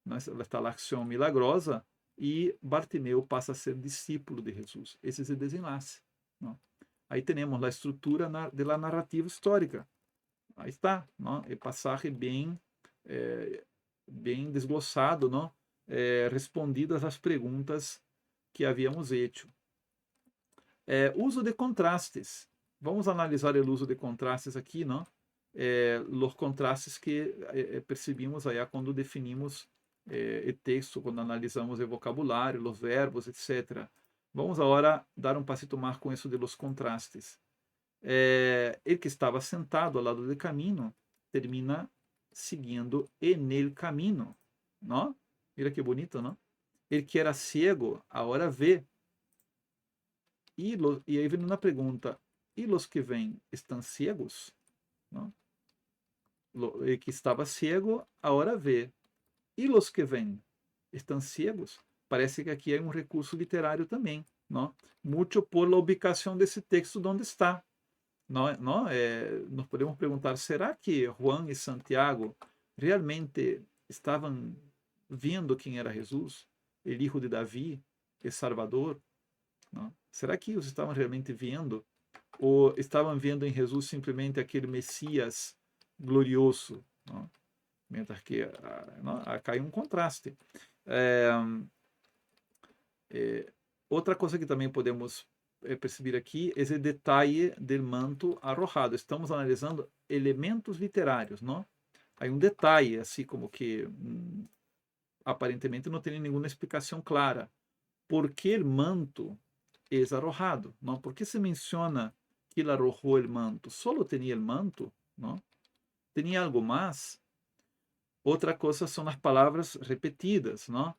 ¿no? Está a ação milagrosa, e Bartimeu passa a ser discípulo de Jesus. Esse é o desenlace. ¿No? Aí temos a estrutura de la narrativa histórica. Aí está, ¿no? O passagem bem desglossado, ¿no? Respondidas as perguntas que havíamos hecho. Uso de contrastes. Vamos analisar o uso de contrastes aqui, ¿no? Os contrastes que percebimos aí quando definimos o texto, quando analisamos o vocabulário, os verbos, etc. Vamos agora dar um passito mais com isso de los contrastes. Ele que estava sentado ao lado do caminho termina seguindo en el camino, ¿no? Mira que bonito, ¿no? Ele que era ciego agora vê. E aí vem uma pergunta: e los que vêm estão ciegos? ¿No? El que estava ciego agora vê. E los que vêm estão ciegos? Parece que aqui é um recurso literário também, não? Muito por la ubicação desse texto onde está. Nós podemos perguntar: será que Juan e Santiago realmente estavam vendo quem era Jesus, o Hijo de Davi, o Salvador? Não? Será que eles estavam realmente vendo? Ou estavam vendo em Jesus simplesmente aquele Messias glorioso? Não? Mientras que acá hay un contraste. Outra coisa que também podemos perceber aqui é o detalhe do manto arrojado. Estamos analisando elementos literários, não? Há um detalhe, assim como que aparentemente não tem nenhuma explicação clara. Por que o manto é arrojado? Não? Por que se menciona que ele arrojou o manto? Solo tinha o manto? Não? Tinha algo mais? Outra coisa são as palavras repetidas, não?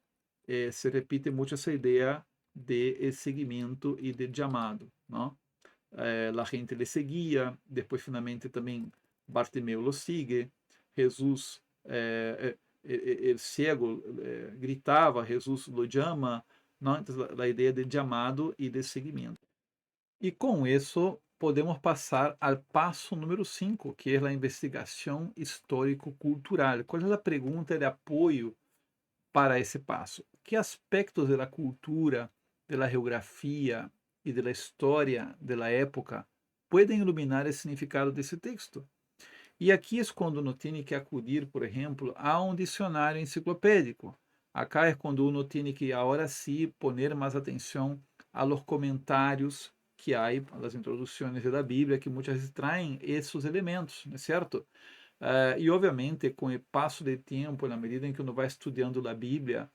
Se repite muito essa ideia de seguimento e de chamado, não? A gente le seguia, depois finalmente também Bartimeu lo sigue, Jesus, o cego gritava, Jesus lo chama, não? Então, a ideia de chamado e de seguimento. E com isso podemos passar ao passo número 5, que é a investigação histórico-cultural. Qual é a pergunta de apoio para esse passo? Que aspectos da cultura, da geografia e da história da época podem iluminar o significado desse texto? E aqui é quando uno tem que acudir, por exemplo, a um dicionário enciclopédico. Acá é quando uno tem que, agora sim, poner mais atenção a los comentários que há nas introduções da Bíblia, que muitas vezes traem esses elementos, não é certo? E, obviamente, com o passo do tempo, na medida em que uno vai estudando a Bíblia,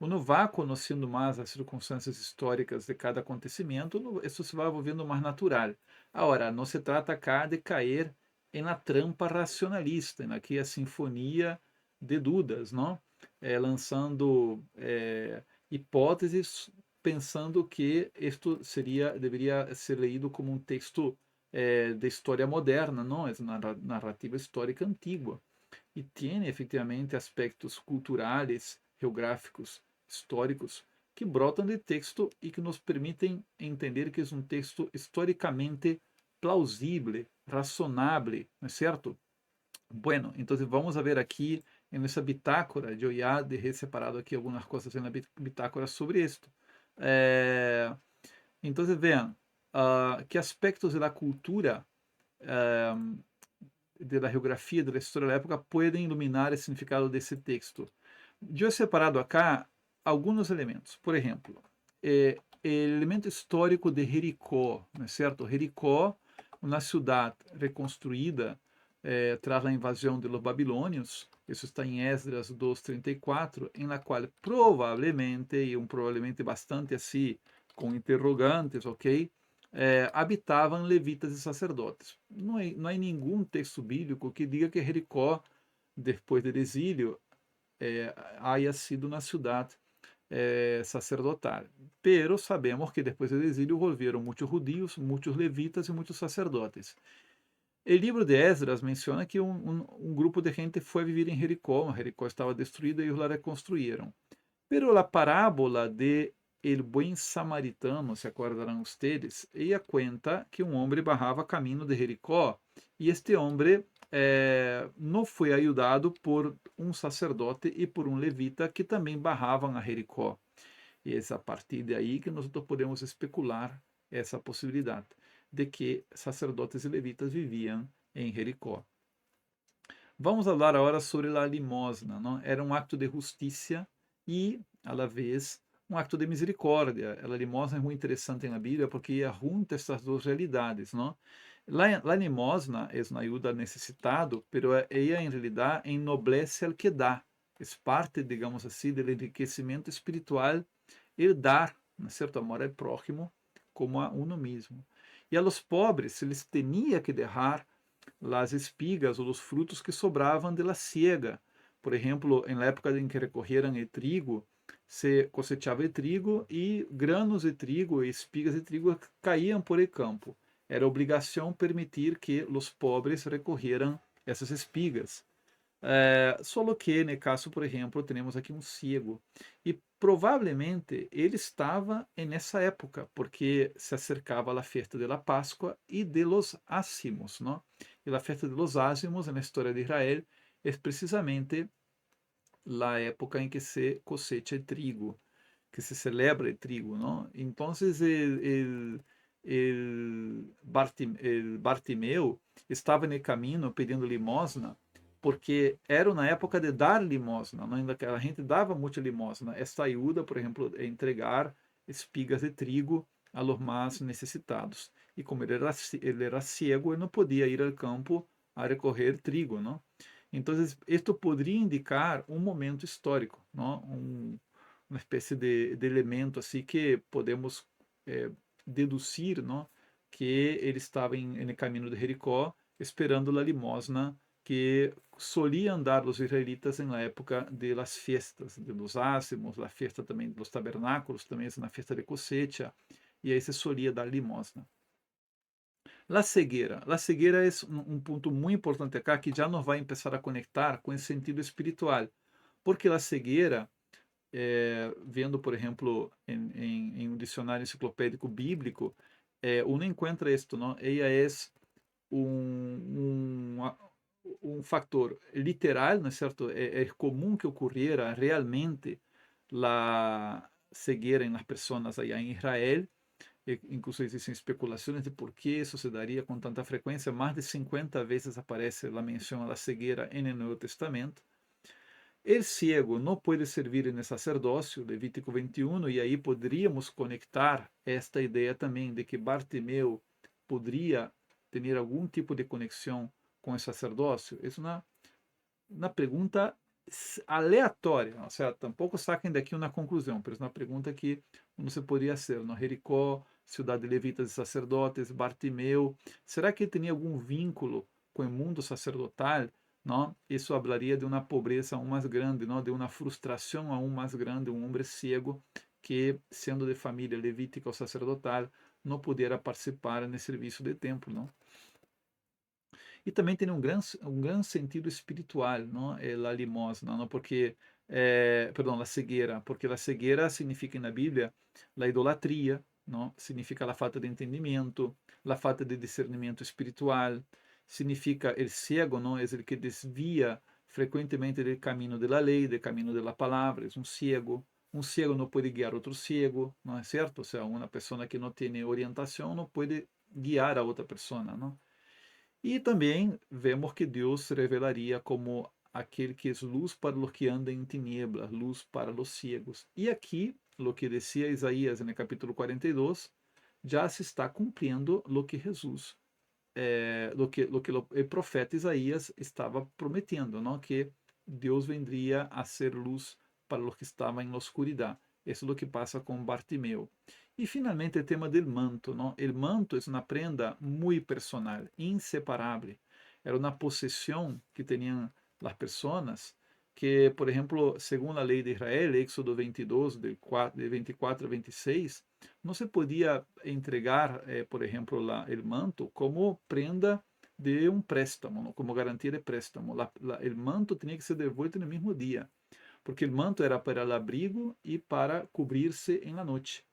uno vai conhecendo mais as circunstâncias históricas de cada acontecimento, isso se vai volvendo mais natural. Agora, não se trata cá de cair na trampa racionalista, aqui a sinfonia de dúvidas, não? Lançando hipóteses, pensando que isto deveria ser lido como um texto de história moderna, não é uma narrativa histórica antiga. E tem efetivamente aspectos culturais, geográficos, históricos, que brotam de texto e que nos permitem entender que é um texto historicamente plausível, razonable, não é certo? Bueno, então vamos a ver aqui nessa bitácora, eu já deixei separado aqui algumas coisas na bitácora sobre isto. Então, vean, que aspectos da cultura, da geografia, da história da época, podem iluminar o significado desse texto. Eu he separado acá alguns elementos. Por exemplo, o elemento histórico de Jericó, não é certo? Jericó, uma cidade reconstruída tras a invasão dos babilônios, isso está em Esdras 2:34, em la qual provavelmente, e provavelmente bastante assim, com interrogantes, ok? Habitavam levitas e sacerdotes. Não há nenhum texto bíblico que diga que Jericó, depois do exílio, haya sido uma cidade sacerdotal. Pero sabemos que depois do exílio volveram muitos judios, muitos levitas e muitos sacerdotes. O livro de Esdras menciona que um grupo de gente foi viver em Jericó. Jericó estava destruída e eles la reconstruíram. Pero a parábola de El Buen Samaritano, se acordarão ustedes, ella cuenta que um homem barrava caminho de Jericó e este homem não foi ajudado por um sacerdote e por um levita que também barravam a Jericó. E é a partir de aí que nós podemos especular essa possibilidade de que sacerdotes e levitas viviam em Jericó. Vamos falar agora sobre a limosna. Não? Era um acto de justiça e, a la vez, um acto de misericórdia. A limosna é muito interessante na Bíblia porque junta essas duas realidades. Não? La limosna é uma ajuda necessitado, pero ela, em realidade, ennoblece al que dá. É parte, digamos assim, do enriquecimento espiritual, el dar, não é certo? Amor ao próximo como a uno mesmo. E a los pobres se les tinha que deixar as espigas ou os frutos que sobravam de la siega. Por exemplo, na época em que recorreram o trigo, se cosechava o trigo e granos de trigo e espigas de trigo caíam por el campo. Era obrigação permitir que os pobres recorreram essas espigas. Solo que, no caso, por exemplo, temos aqui um ciego. E provavelmente ele estava nessa época, porque se acercava a festa da Páscoa e de los ácimos, não? E a festa de los ácimos, na história de Israel, é precisamente a época em que se cosecha o trigo, que se celebra o trigo, não? Então, Bartimeu estava no caminho pedindo limosna porque era na época de dar limosna, não? A gente dava muita limosna. Esta ajuda, por exemplo, é entregar espigas de trigo a los mais necessitados. E como ele era cego, ele não podia ir ao campo a recolher trigo, não? Então, isto poderia indicar um momento histórico, não? Uma espécie de elemento assim que podemos deduzir, não? Que ele estava no caminho de Jericó, esperando a limosna que soliam dar os israelitas na época de las fiestas, de los ácimos, a festa também dos tabernáculos, também na festa de cosecha, e aí se solia dar limosna. La cegueira é um ponto muito importante acá que já nos vai começar a conectar com esse sentido espiritual, porque a cegueira, vendo, por exemplo, em um dicionário enciclopédico bíblico, uno encontra isto, não? Ela é um fator literal, não é certo? É comum que ocorriera realmente a cegueira nas pessoas aí em Israel. Incluso existem especulações de por que isso se daria com tanta frequência. Mais de 50 vezes aparece a menção à cegueira no Novo Testamento. El ciego não pode servir no sacerdócio, Levítico 21, e aí poderíamos conectar esta ideia também de que Bartimeu poderia ter algum tipo de conexão com o sacerdócio. É uma pergunta aleatória, ou seja, tampouco saquem daqui uma conclusão, mas uma pergunta que não se poderia ser, no Jericó, cidade de levitas e sacerdotes, Bartimeu, será que ele tinha algum vínculo com o mundo sacerdotal? Não? Isso falaria de uma pobreza aún mais grande, não? De uma frustração aún mais grande, um homem cego que, sendo de família levítica ou sacerdotal, não pudera participar no serviço de templo, não? E também tem um grande sentido espiritual, não? A limosna, não? Porque perdão, la cegueira, porque la cegueira significa na Bíblia la idolatria, não? Significa a falta de entendimento, a falta de discernimento espiritual, significa el ciego, não? É o que desvia frequentemente do caminho da lei, do caminho da palavra, é um ciego. Um ciego não pode guiar outro ciego, não é certo? Ou seja, uma pessoa que não tem orientação não pode guiar a outra pessoa, não? E também vemos que Deus se revelaria como aquele que é luz para os que andam em tinieblas, luz para os ciegos. E aqui, o que decía Isaías no capítulo 42, já se está cumprindo o que Jesus, o profeta Isaías estava prometendo, não? Que Deus vendria a ser luz para os que estavam em oscuridade. Isso é o que passa com Bartimeu. E finalmente o tema do manto, não? O manto é uma prenda muito personal, inseparável. Era uma possessão que tinham as pessoas que, por exemplo, segundo a lei de Israel, Éxodo 22, de 24 a 26, não se podia entregar, por exemplo, o manto como prenda de um préstamo, como garantia de préstamo. O manto tinha que ser devolvido no mesmo dia, porque o manto era para o abrigo e para cobrir-se em la noite.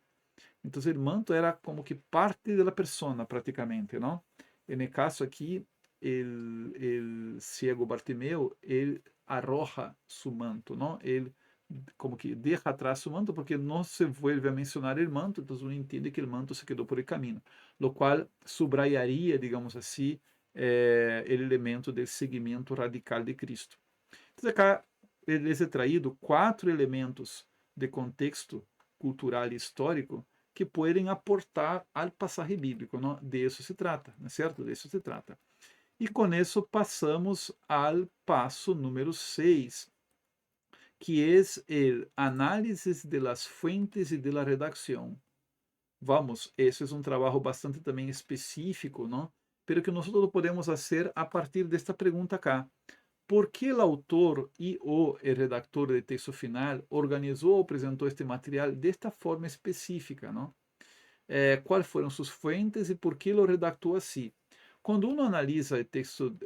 Então, o manto era como que parte da persona, praticamente, não? E no caso aqui, o ciego Bartimeu, ele arroja su manto, não? Ele como que deixa atrás su manto, porque não se vuelve a mencionar o manto, então uno entende que o manto se quedou por el caminho, lo qual subrayaria, digamos assim, o elemento do seguimento radical de Cristo. Então, acá eles é traído 4 elementos de contexto cultural e histórico que podem aportar ao passagem bíblico, não? De isso se trata, não é certo? De isso se trata. E com isso passamos ao passo número 6, que é o análisis de las fuentes e de la redacción. Vamos, esse é um trabalho bastante também específico, não? Pero que nós podemos fazer a partir desta pergunta acá. Por que o autor e o redactor de texto final organizou ou apresentou este material desta forma específica, não? Quais foram suas fuentes e por que o redactou assim? Quando uno analisa o texto,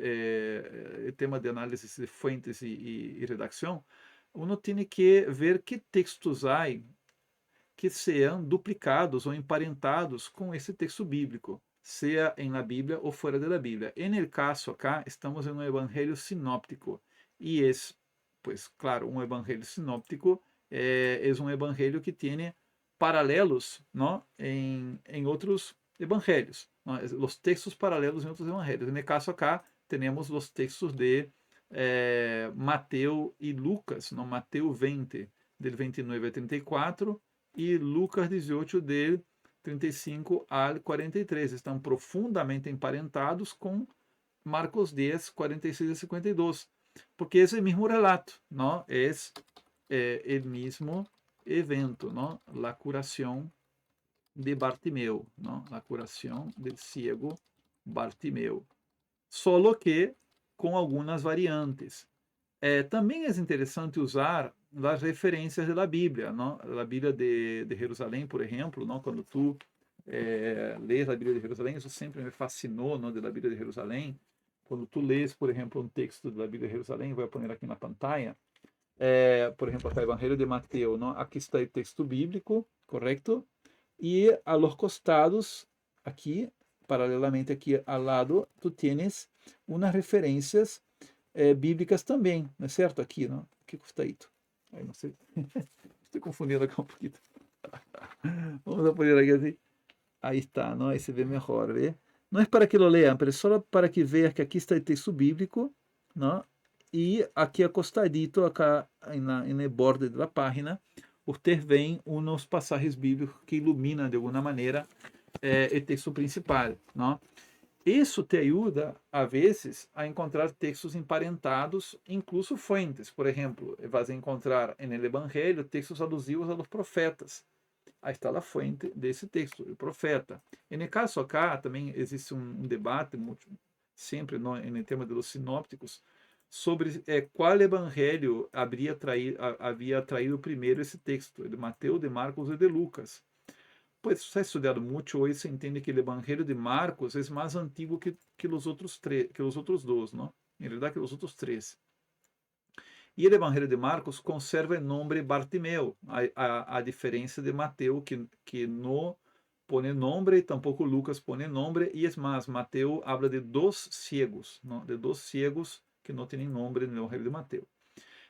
o tema de análise de fuentes e redação, uno tem que ver que textos há que sejam duplicados ou emparentados com esse texto bíblico, seja em la Bíblia ou fora da Bíblia. En el caso acá, estamos em um evangelho sinóptico, e é, pues claro, um evangelho sinóptico é um evangelho que tem paralelos, não, em outros evangelhos, não? Os textos paralelos em outros evangelhos. No caso acá, temos os textos de Mateus e Lucas, não? Mateus 20, del 29 a 34, e Lucas 18, del 35 al 43. Estão profundamente emparentados com Marcos 10, 46 a 52, porque é o mesmo relato, não? É o mesmo evento, não? La curação de Bartimeu, não? La curação del ciego Bartimeu. Solo que com algumas variantes. Também é interessante usar as referências da Bíblia, não? A Bíblia de Jerusalém, por exemplo, não? Quando tu lês a Bíblia de Jerusalém, isso sempre me fascinou, não? Da Bíblia de Jerusalém. Quando tu lês, por exemplo, um texto da Bíblia de Jerusalém, vou pôr aqui na pantalla, por exemplo, o Evangelho de Mateus, não? Aqui está o texto bíblico, correto? E a los costados, aqui, paralelamente aqui ao lado, tu tienes umas referências bíblicas também, não é certo? Aqui, não? O que custa isso? Aí não sei. Estou confundindo aqui um pouquinho. Vamos a poner aqui assim. Aí está, não? Aí se vê melhor, ¿ve? Não é para que lo lean, mas só para que veja que aqui está o texto bíblico, não? E aqui acostadito, acá no borde da página, você vem uns passagens bíblicos que iluminam de alguma maneira o texto principal, não? Isso te ajuda, a vezes, a encontrar textos emparentados, incluso fuentes. Por exemplo, vas a encontrar no Evangelho textos alusivos aos profetas. Aí está a fonte desse texto, o profeta. E no caso acá, também existe um debate, sempre no tema dos sinópticos, sobre qual evangelho havia traído primeiro esse texto, de Mateus, de Marcos e de Lucas. Pues se ha estudado muito, hoje se entende que o Evangelho de Marcos é mais antigo que os outros dois, não? Em realidade, que os outros três. E o Evangelho de Marcos conserva o nome Bartimeu, a diferença de Mateus, que não põe nome, e tampouco Lucas põe nome, e é mais, Mateus habla de dois ciegos, não? De dois ciegos que não têm nome no Evangelho de Mateus.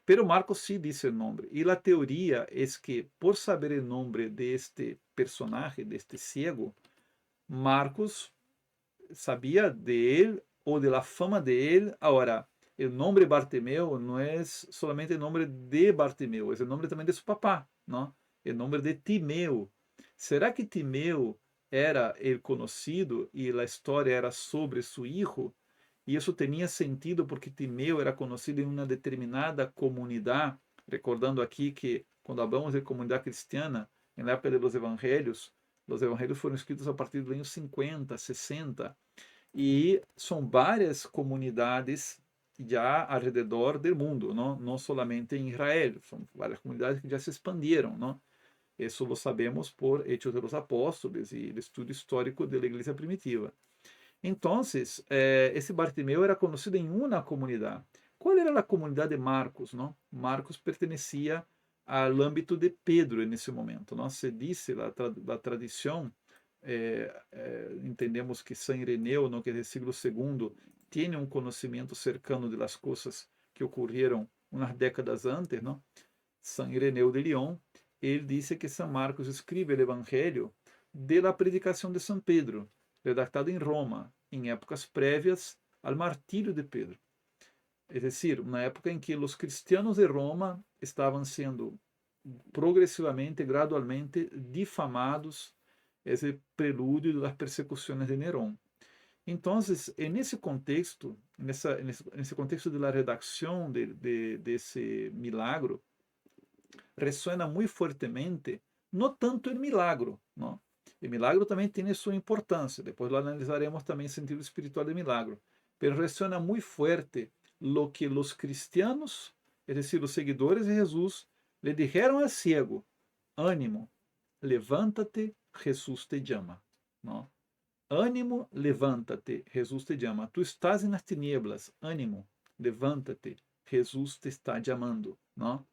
Pero Marcos sí dice el nombre. Y la teoría es que por saber el nombre de este personaje, de este ciego, Marcos sabía de él o de la fama de él. Ahora, el nombre Bartimeo no es solamente el nombre de Bartimeo, es el nombre también de su papá, ¿no? El nombre de Timeo. ¿Será que Timeo era el conocido y la historia era sobre su hijo? E isso tinha sentido porque Timeu era conhecido em uma determinada comunidade, recordando aqui que quando hablamos de comunidade cristiana, na época dos evangelhos, os evangelhos foram escritos a partir dos anos 50, 60, e são várias comunidades já ao redor do mundo, não somente em Israel, são várias comunidades que já se expandiram, não? Isso lo sabemos por Hechos de los Apóstolos e o estudo histórico da igreja primitiva. Então, esse Bartimeu era conhecido em uma comunidade. Qual era a comunidade de Marcos? Não? Marcos pertencia ao âmbito de Pedro nesse momento. Não? Se disse a tradição, entendemos que São Ireneu, não, que é do século II, tem um conhecimento cercano das coisas que ocorreram umas décadas antes. Não? São Ireneu de Lyon, ele disse que São Marcos escreve o Evangelho da predicação de São Pedro, redactado em Roma, em épocas prévias ao martírio de Pedro. É decir, uma época em que os cristianos de Roma estavam sendo progressivamente, gradualmente difamados, esse prelúdio das persecuções de Nerón. Então, nesse contexto, nesse contexto da redação desse milagro, ressuena muito fortemente, não tanto o milagro, não? O milagro também tem sua importância, depois lo analisaremos também o sentido espiritual do milagro, mas ressuena muito forte lo que os cristianos, é decir, os seguidores de Jesus, le dijeron al ciego: ânimo, levántate, Jesus te llama. Não? Ânimo, levántate, Jesus te llama. Tu estás nas tinieblas, ânimo, levántate, Jesus te está chamando. Não?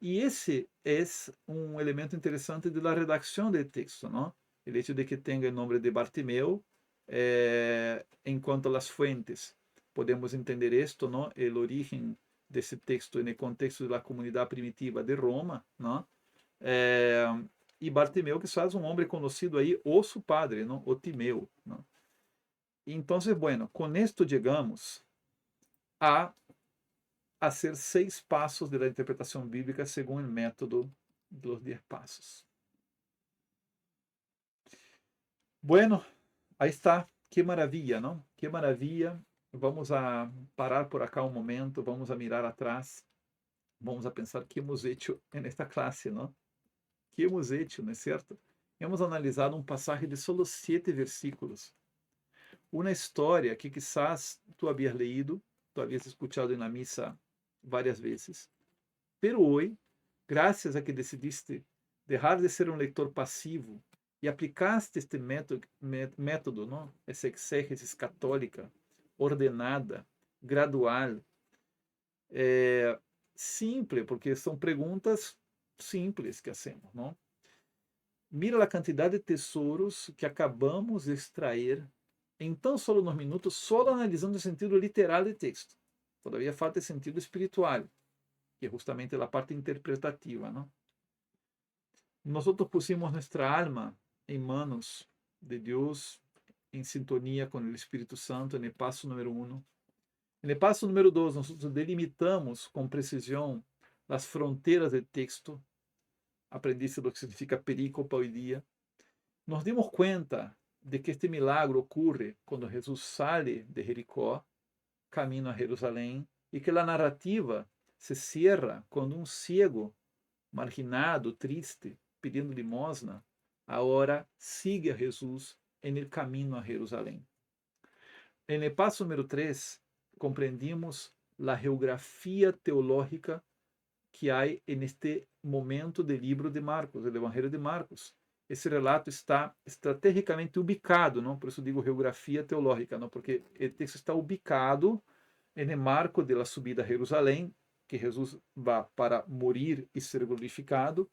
E esse é um elemento interessante da redação do texto, não? O hecho de que tenha o nome de Bartimeu, enquanto as fuentes, podemos entender isto, não? O origen desse texto no contexto da comunidade primitiva de Roma, não? E Bartimeu, que faz um homem conhecido aí, o seu padre, não? O Timeu, não? Então, bueno, com isto chegamos a hacer 6 passos da interpretação bíblica segundo o método dos 10 passos. Bueno, aí está. Que maravilha, não? Que maravilha. Vamos a parar por acá um momento, vamos a mirar atrás, vamos a pensar que hemos hecho nesta classe, não? Que hemos hecho, não é certo? Hemos analisado um passagem de solo 7 versículos. Uma história que quizás tu havias leído, tu havias escuchado na missa várias vezes. Pero hoje, graças a que decidiste deixar de ser um leitor passivo e aplicaste este método, não? Essa exégesis católica, ordenada, gradual, simples, porque são perguntas simples que hacemos, não? Mira a quantidade de tesouros que acabamos de extrair em tão solo uns minutos, só analisando o sentido literal do texto. Todavia falta o sentido espiritual, que é justamente a parte interpretativa, não? Nós pusimos nossa alma em manos de Deus, em sintonia com o Espírito Santo, no passo número 1. No passo número 2, nós delimitamos com precisão as fronteiras do texto. Aprendiste o que significa perícopa hoje dia. Nos dimos conta de que este milagre ocorre quando Jesus sai de Jericó, caminho a Jerusalém, e que a narrativa se cierra quando um ciego, marginado, triste, pedindo limosna, agora sigue a Jesus no caminho a Jerusalém. No passo número 3, compreendimos a geografia teológica que há neste momento do livro de Marcos, do Evangelho de Marcos. Esse relato está estrategicamente ubicado, não? Por isso digo geografia teológica, não? Porque o texto está ubicado no marco da subida a Jerusalém, que Jesus vá para morir e ser glorificado,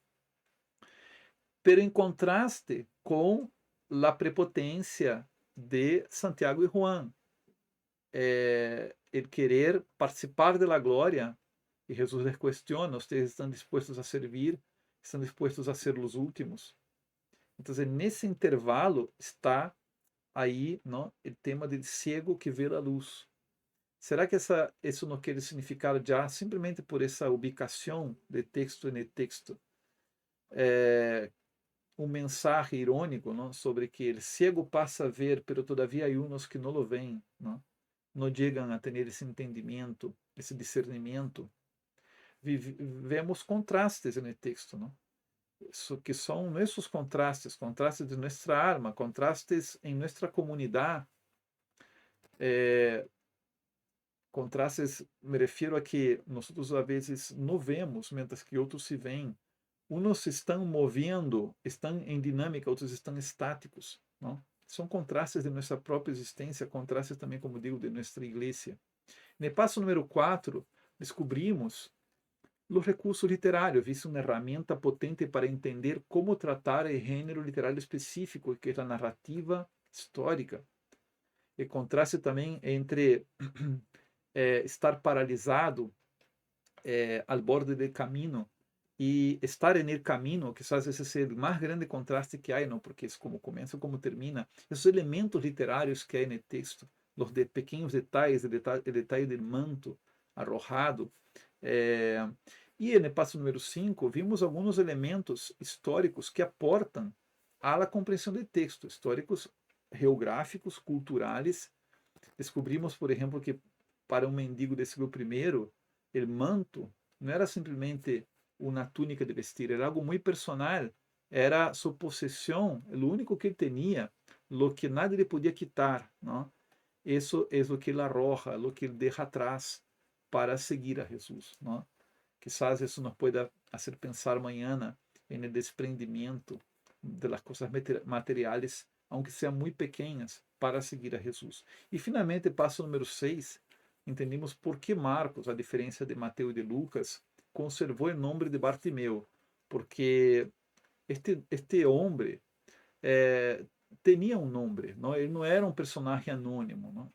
pero em contraste com a prepotência de Santiago e Juan, el querer participar de la glória, e Jesus les questiona: vocês estão dispostos a servir? Estão dispostos a ser os últimos? Então, nesse intervalo está aí, não, o tema do cego que vê a luz. Será que isso não quer significar já simplesmente por essa ubicação de texto em texto? Um mensagem irônico, não, sobre que o cego passa a ver, pero todavia há uns que não lo veem, não chegam a ter esse entendimento, esse discernimento. Vemos contrastes no texto, não? Que são nossos contrastes, contrastes de nossa alma, contrastes em nossa comunidade. Contrastes, me refiro a que nós às vezes não vemos, mientras que outros se veem. Uns estão movendo, estão em dinâmica, outros estão estáticos, não? São contrastes de nossa própria existência, contrastes também, como digo, de nossa igreja. No passo número 4, descobrimos os recursos literários, visto uma ferramenta potente para entender como tratar o gênero literário específico, que é a narrativa histórica. E contraste também entre estar paralisado ao borde do caminho e estar no caminho, que às vezes é o mais grande contraste que há, não? Porque é como começa, como termina. Esses elementos literários que há no texto, os pequenos detalhes, o detalhe do manto arrojado. E no passo número 5, vimos alguns elementos históricos que aportam à compreensão do texto, históricos, geográficos, culturais. Descobrimos, por exemplo, que para um mendigo do século I, o manto não era simplesmente uma túnica de vestir, era algo muito personal, era sua possessão, o único que ele tinha, lo que nadie le podia quitar, não? Isso é o que ele arroja, o que ele deixa atrás para seguir a Jesus, não? Quizás isso nos pueda fazer pensar amanhã em el desprendimento de las coisas materiais, aunque sejam muito pequenas, para seguir a Jesus. E finalmente, passo número 6, entendemos por que Marcos, a diferença de Mateus e de Lucas, conservou o nome de Bartimeu, porque este homem tinha um nome, não? Ele não era um personagem anônimo, não?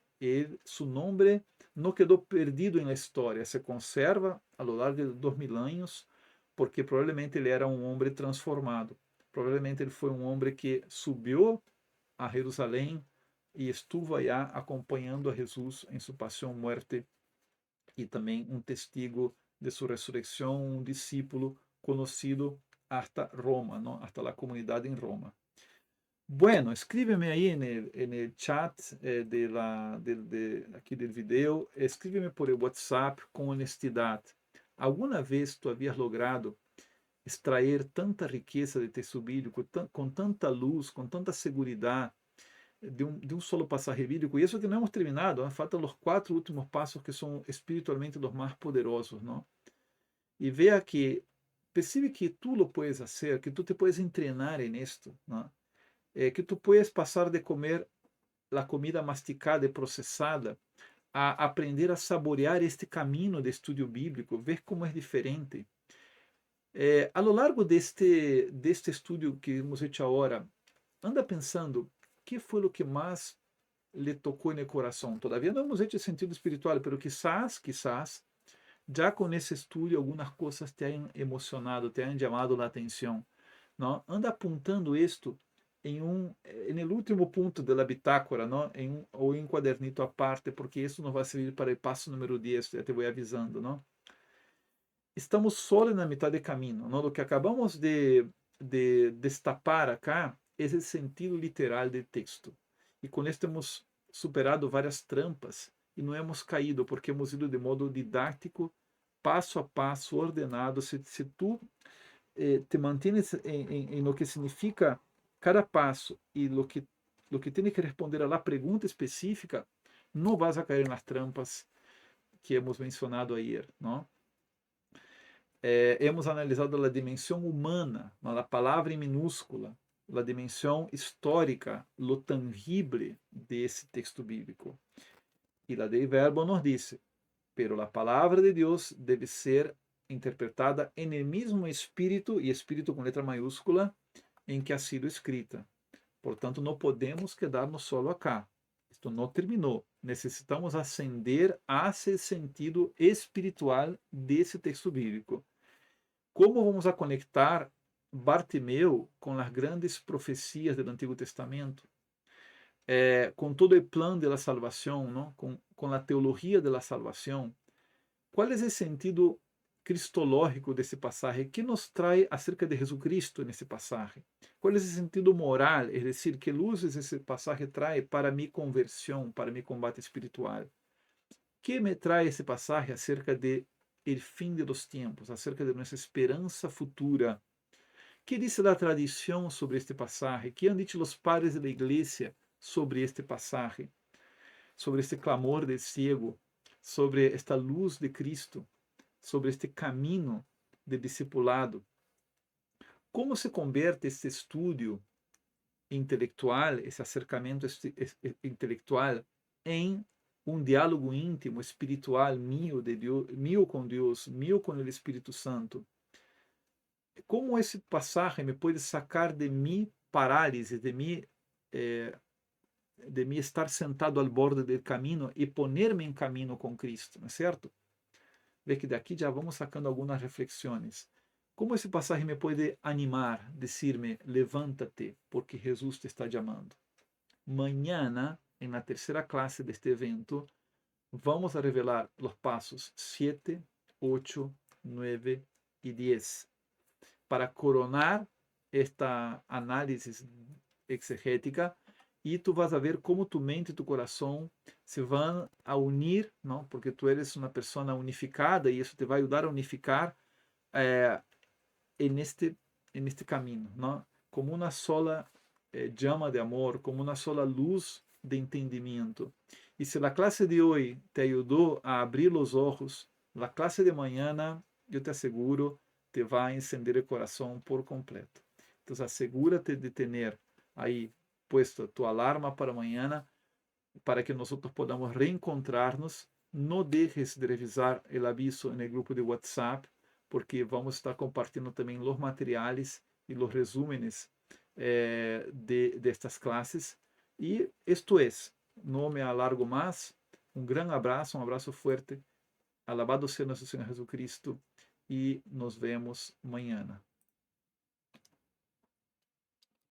Seu nome não quedou perdido na história, se conserva a lo largo de 2000 anos, porque provavelmente ele era um homem transformado. Provavelmente ele foi um homem que subiu a Jerusalém e estuvo allá acompanhando a Jesus em sua paixão, muerte e também um testigo de sua ressurreição, um discípulo conhecido hasta Roma, ¿no? Hasta la comunidad en Roma. Bueno, escríbeme ahí en el chat aquí del video, escríbeme por el WhatsApp con honestidad. ¿Alguna vez tú habías logrado extraer tanta riqueza de texto bíblico, com tanta luz, com tanta seguridad, de um solo pasaje bíblico? E isso que não hemos terminado, faltam os 4 últimos passos que são espiritualmente os mais poderosos, não? E vea que, percebe que tu lo puedes hacer, que tu te puedes entrenar en esto, ¿no? Que tu puedes pasar de comer la comida masticada e processada a aprender a saborear este caminho de estudo bíblico, ver como é diferente. A lo largo deste estudo que hemos hecho agora, anda pensando, que foi o que mais lhe tocou no coração? Todavia não hemos hecho sentido espiritual, pero quizás, já com esse estudo, algumas coisas te han emocionado, te han chamado a atenção, não? Anda apontando isto no último ponto da bitácora, não? Ou em um quadernito à parte, porque isso não vai servir para o passo número 10, já te vou avisando, não? Estamos só na metade do caminho, não? O que acabamos de destapar acá é esse sentido literal do texto. E com isso temos superado várias trampas e não hemos caído, porque hemos ido de modo didático, passo a passo, ordenado. Se tu te mantienes em lo que significa cada passo e lo que tem que responder a la pergunta específica, não vas a cair nas trampas que hemos mencionado ayer, não? Hemos analisado a dimensão humana, a palavra em minúscula, a dimensão histórica, lo tangible desse texto bíblico. E la Dei Verbo nos disse: pero a palavra de Deus deve ser interpretada em el mesmo espírito, e espírito com letra maiúscula, em que ha sido escrita. Portanto, não podemos quedar-nos solo acá. Isto não terminou. Necessitamos ascender a esse sentido espiritual desse texto bíblico. Como vamos a conectar Bartimeu com as grandes profecias do Antigo Testamento? Com todo o plano da salvação, não? Com a teologia da salvação? Qual é o sentido cristológico desse passagem? Que nos traz acerca de Jesucristo nesse passagem? Qual é o sentido moral? É decir, que luzes esse passagem traz para minha conversão, para meu combate espiritual? Que me traz esse passagem acerca de el fim de los tempos, acerca de nossa esperança futura? Que diz a tradição sobre este passagem? Que han dicho os padres da igreja sobre este passagem? Sobre este clamor del ciego, sobre esta luz de Cristo, sobre este caminho de discipulado. Como se converte este estudo intelectual, esse acercamento intelectual, em um diálogo íntimo, espiritual, mío, de Deus, mío com Deus, mío com o Espírito Santo? Como esse passagem me pode sacar de minha parálise, de mim estar sentado ao borde do caminho e poner-me em caminho com Cristo, não é certo? Vê que daqui já vamos sacando algumas reflexões. Como esse passagem me pode animar, dizer-me, levanta-te, porque Jesus te está chamando. Mañana, na terceira classe deste evento, vamos a revelar os passos 7, 8, 9 e 10, para coronar esta análise exegética, e tu vas a ver como tu mente e tu coração se vão a unir, não? Porque tu eres uma pessoa unificada e isso te vai ajudar a unificar neste caminho, não? Como uma sola llama de amor, como uma sola luz de entendimento. E se a classe de hoje te ajudou a abrir os olhos, a classe de amanhã, eu te asseguro, te vai encender o coração por completo. Então, assegura-te de ter aí puesto tu alarma para amanhã, para que nós podamos reencontrar-nos. Não deixes de revisar o aviso no grupo de WhatsApp, porque vamos estar compartilhando também os materiais e os resúmenes de estas classes. E isto é, não me alargo mais. Um grande abraço, um abraço forte. Alabado seja nosso Senhor Jesus Cristo e nos vemos amanhã.